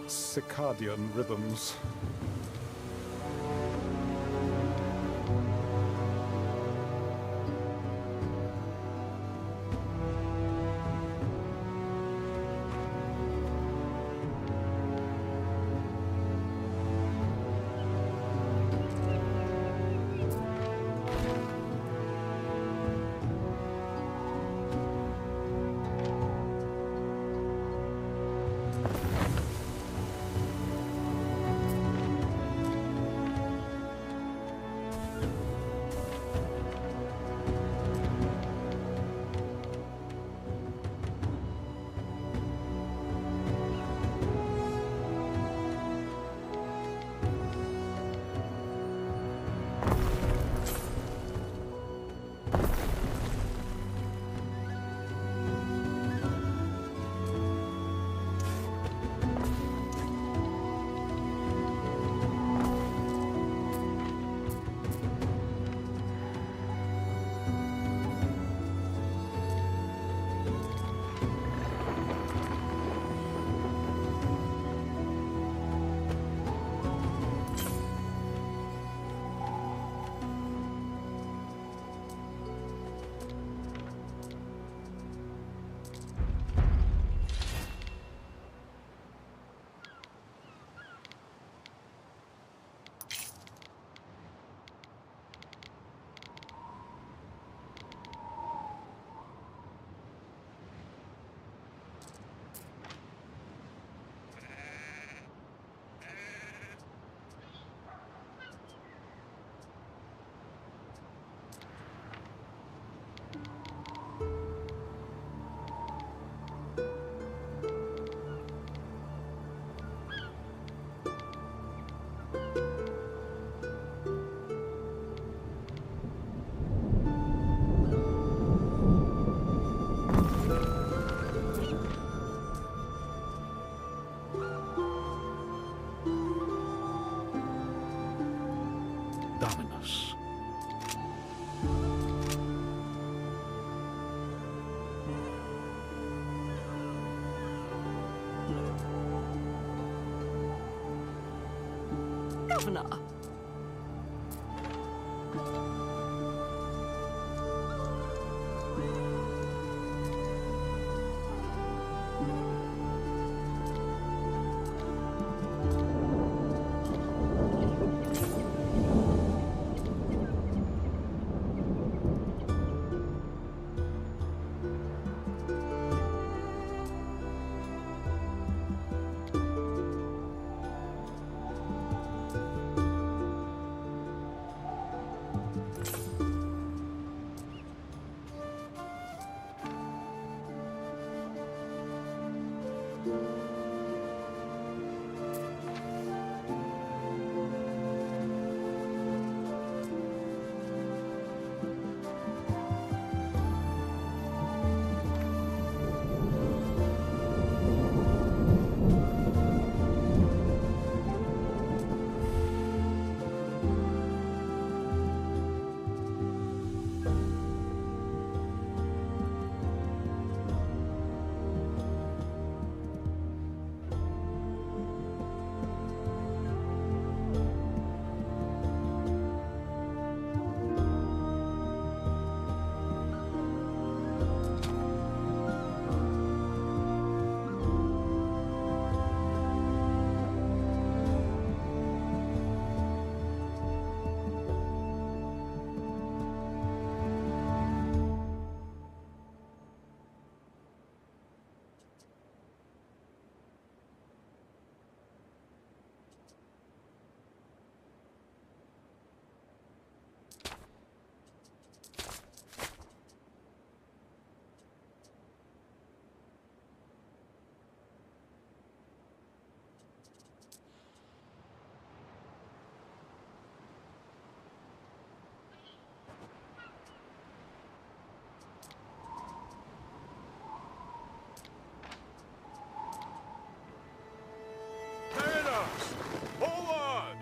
circadian rhythms. Governor. Forward!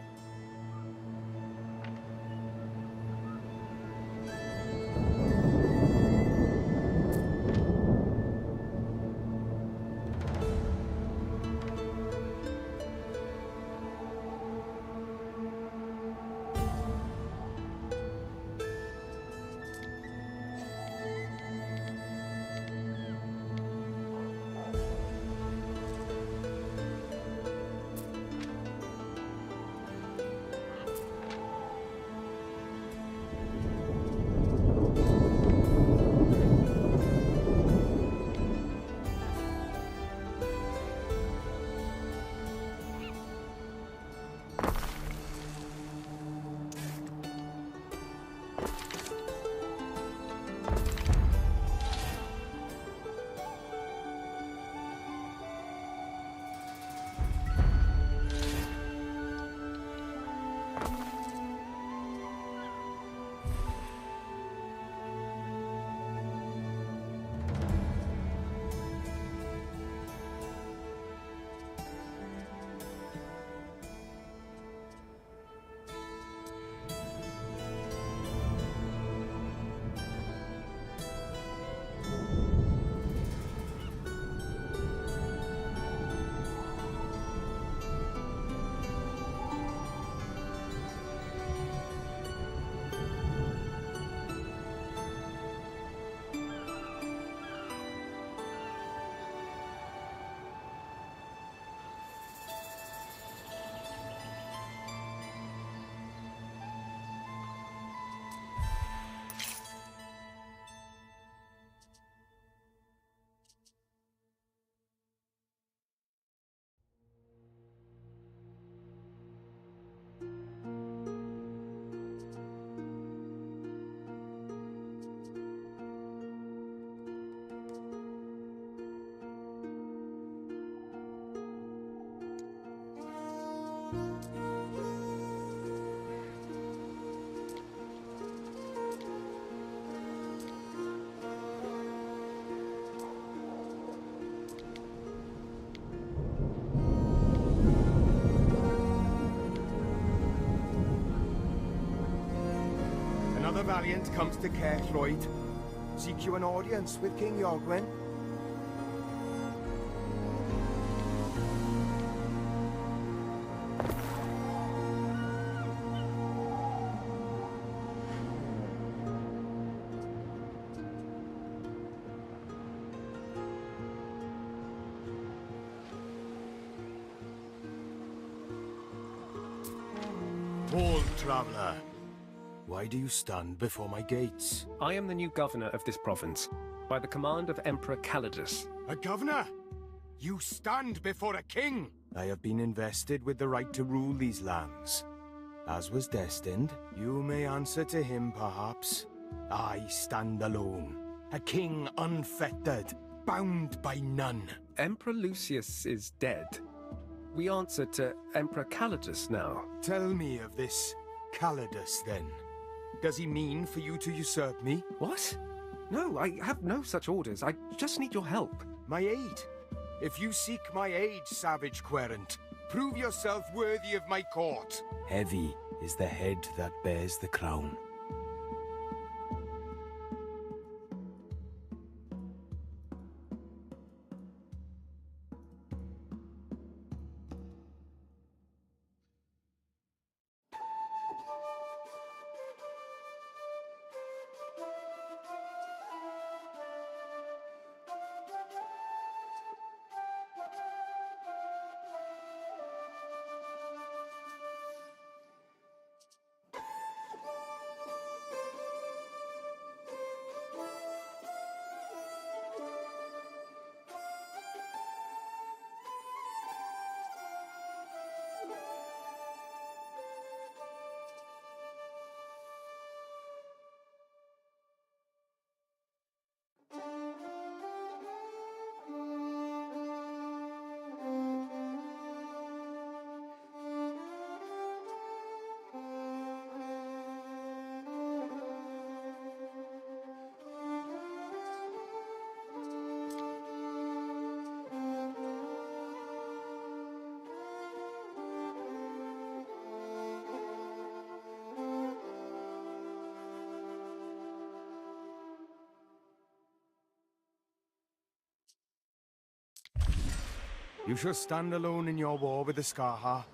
Another valiant comes to Kerthroyd. Seek you an audience with King Yorgwin. Hold, traveller. Why do you stand before my gates? I am the new governor of this province, by the command of Emperor Calidus. A governor? You stand before a king! I have been invested with the right to rule these lands. As was destined, you may answer to him, perhaps. I stand alone, a king unfettered, bound by none. Emperor Lucius is dead. We answer to Emperor Calidus now. Tell me of this Calidus, then. Does he mean for you to usurp me? What? No, I have no such orders. I just need your help. My aid? If you seek my aid, savage querent, prove yourself worthy of my court. Heavy is the head that bears the crown. You shall stand alone in your war with the Skaha.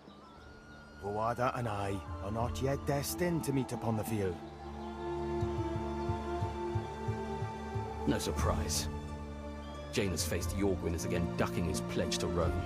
Boada and I are not yet destined to meet upon the field. No surprise. Janus faced Yorgwyn is again ducking his pledge to Rome.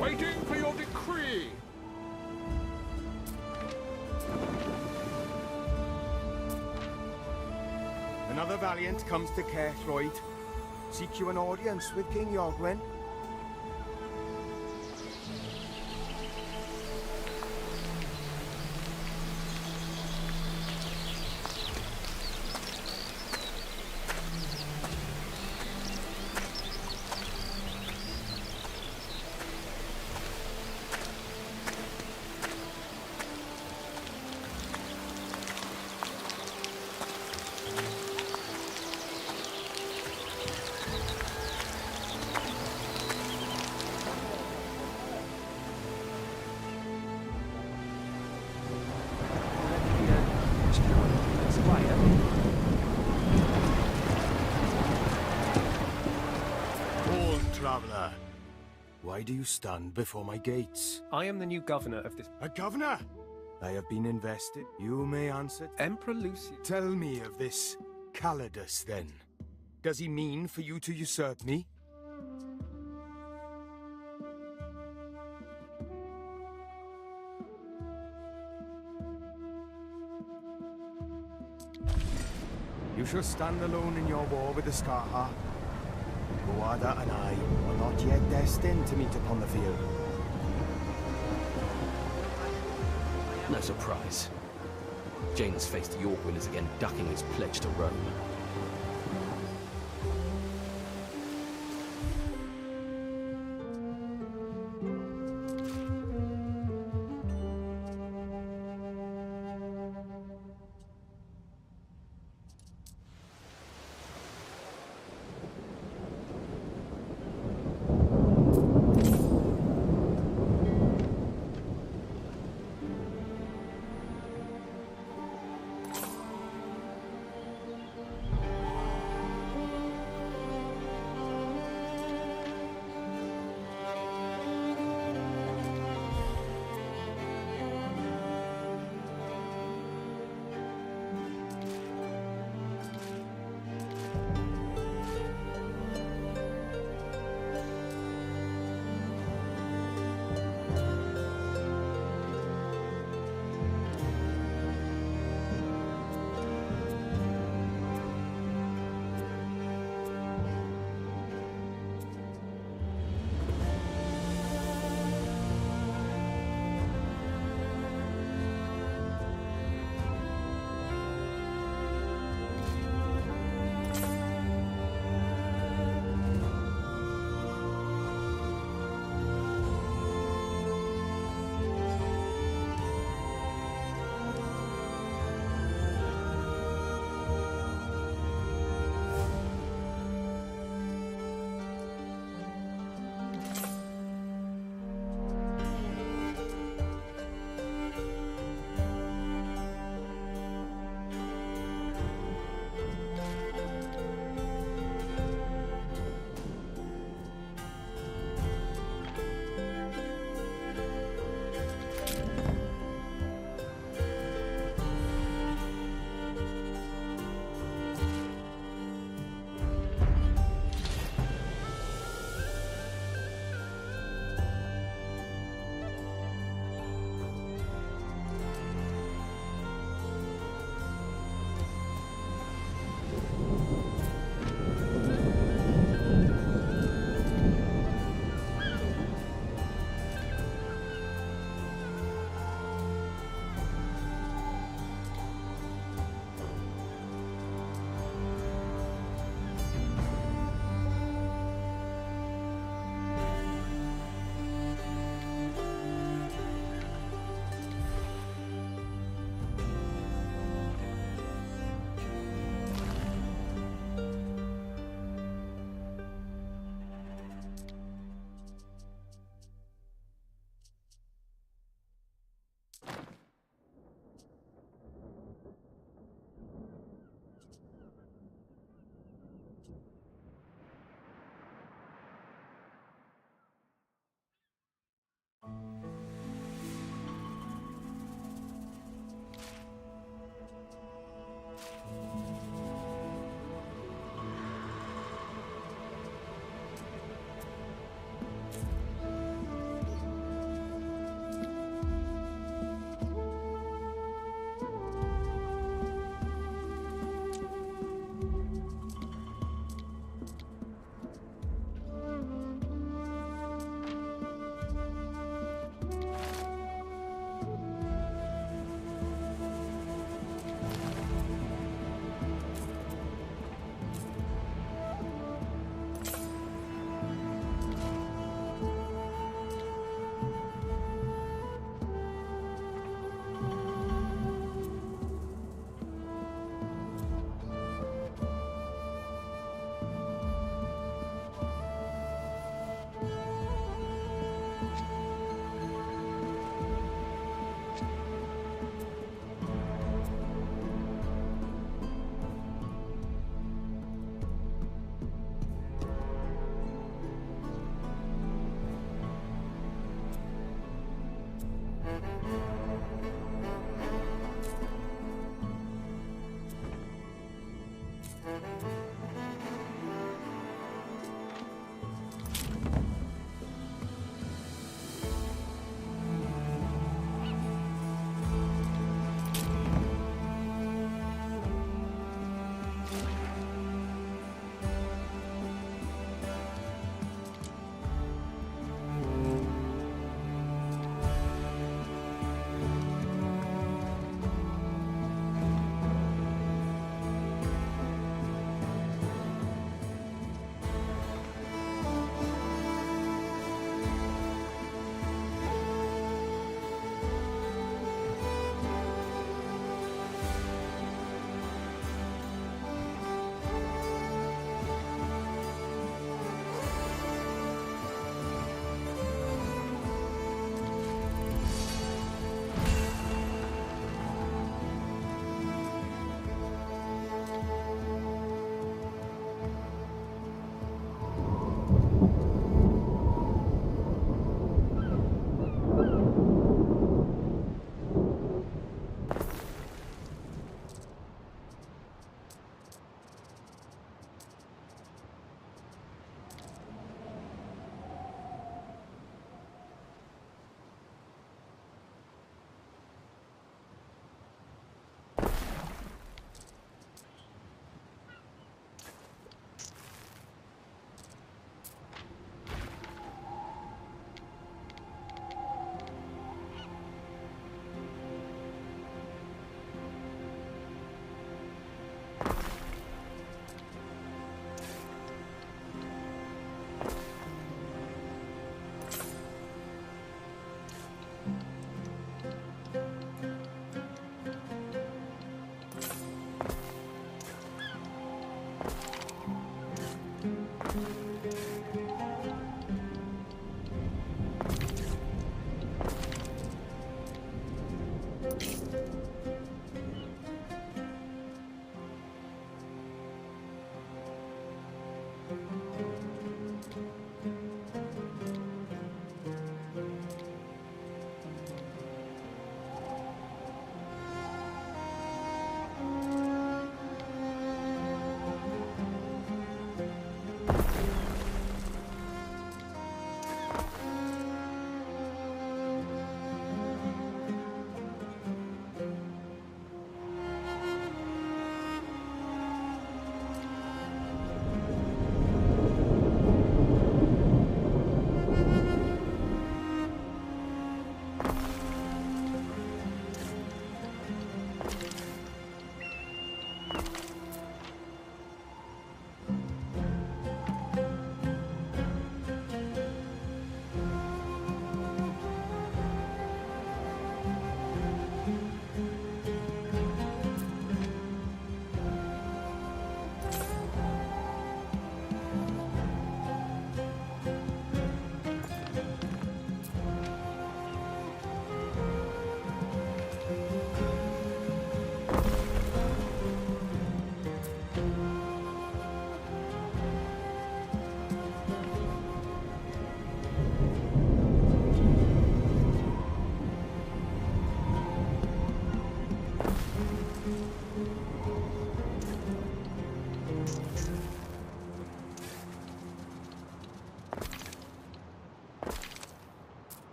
Waiting for your decree. Another valiant comes to Caerfroid. Seek you an audience with King Yorgwyn. Traveller, why do you stand before my gates? I am the new governor of this... A governor? I have been invested. You may answer. Emperor Lucius... Tell me of this Calidus, then. Does he mean for you to usurp me? You shall stand alone in your war with the Scarha. Guada and I are not yet destined to meet upon the field. No surprise. Janus faced York winners again, ducking his pledge to Rome.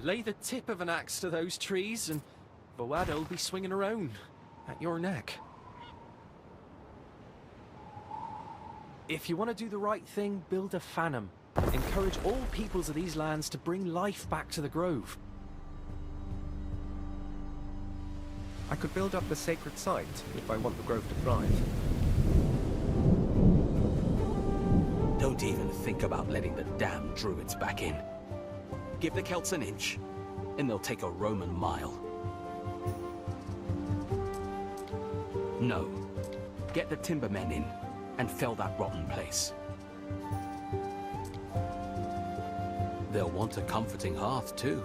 Lay the tip of an axe to those trees and Voado'll be swinging her own at your neck. If you want to do the right thing, build a Phantom. Encourage all peoples of these lands to bring life back to the Grove. I could build up a sacred site if I want the Grove to thrive. Don't even think about letting the damn druids back in. Give the Celts an inch, and they'll take a Roman mile. No. Get the timbermen in, and fell that rotten place. They'll want a comforting hearth, too,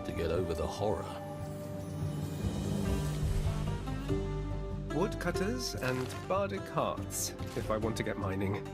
to get over the horror. Woodcutters and bardic hearts, if I want to get mining.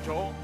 Nigel.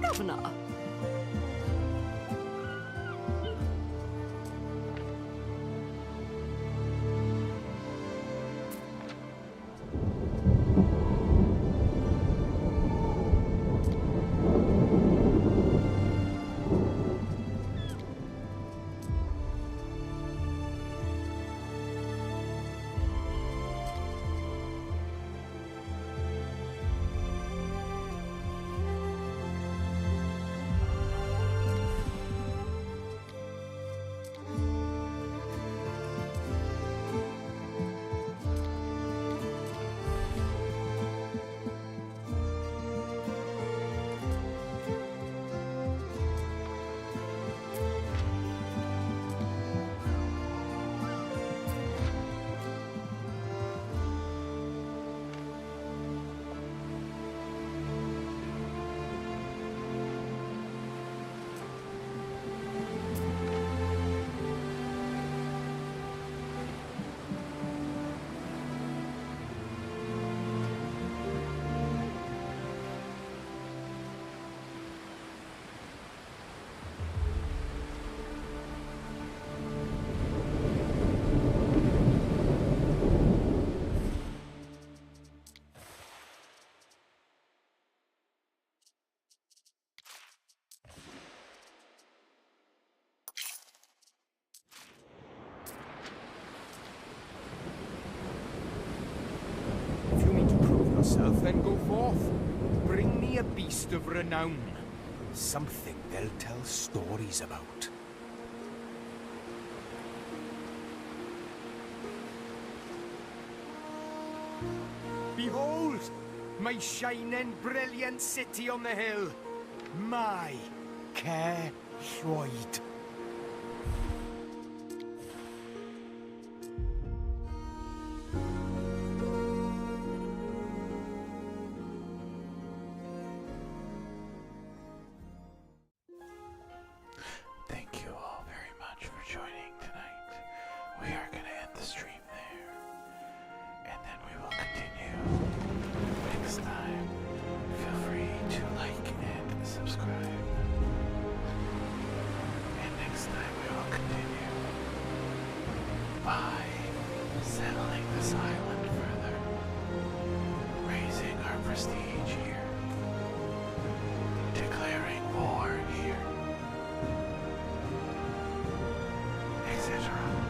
Governor. yourself, then go forth. Bring me a beast of renown. Something they'll tell stories about. Behold! My shining, brilliant city on the hill. My care Llwyd. Thank you all very much for joining tonight. We are going to end the stream there, and then we will continue next time. Feel free to like and subscribe. And next time we will continue by settling this island further, raising our prestige here, declaring war here, etc.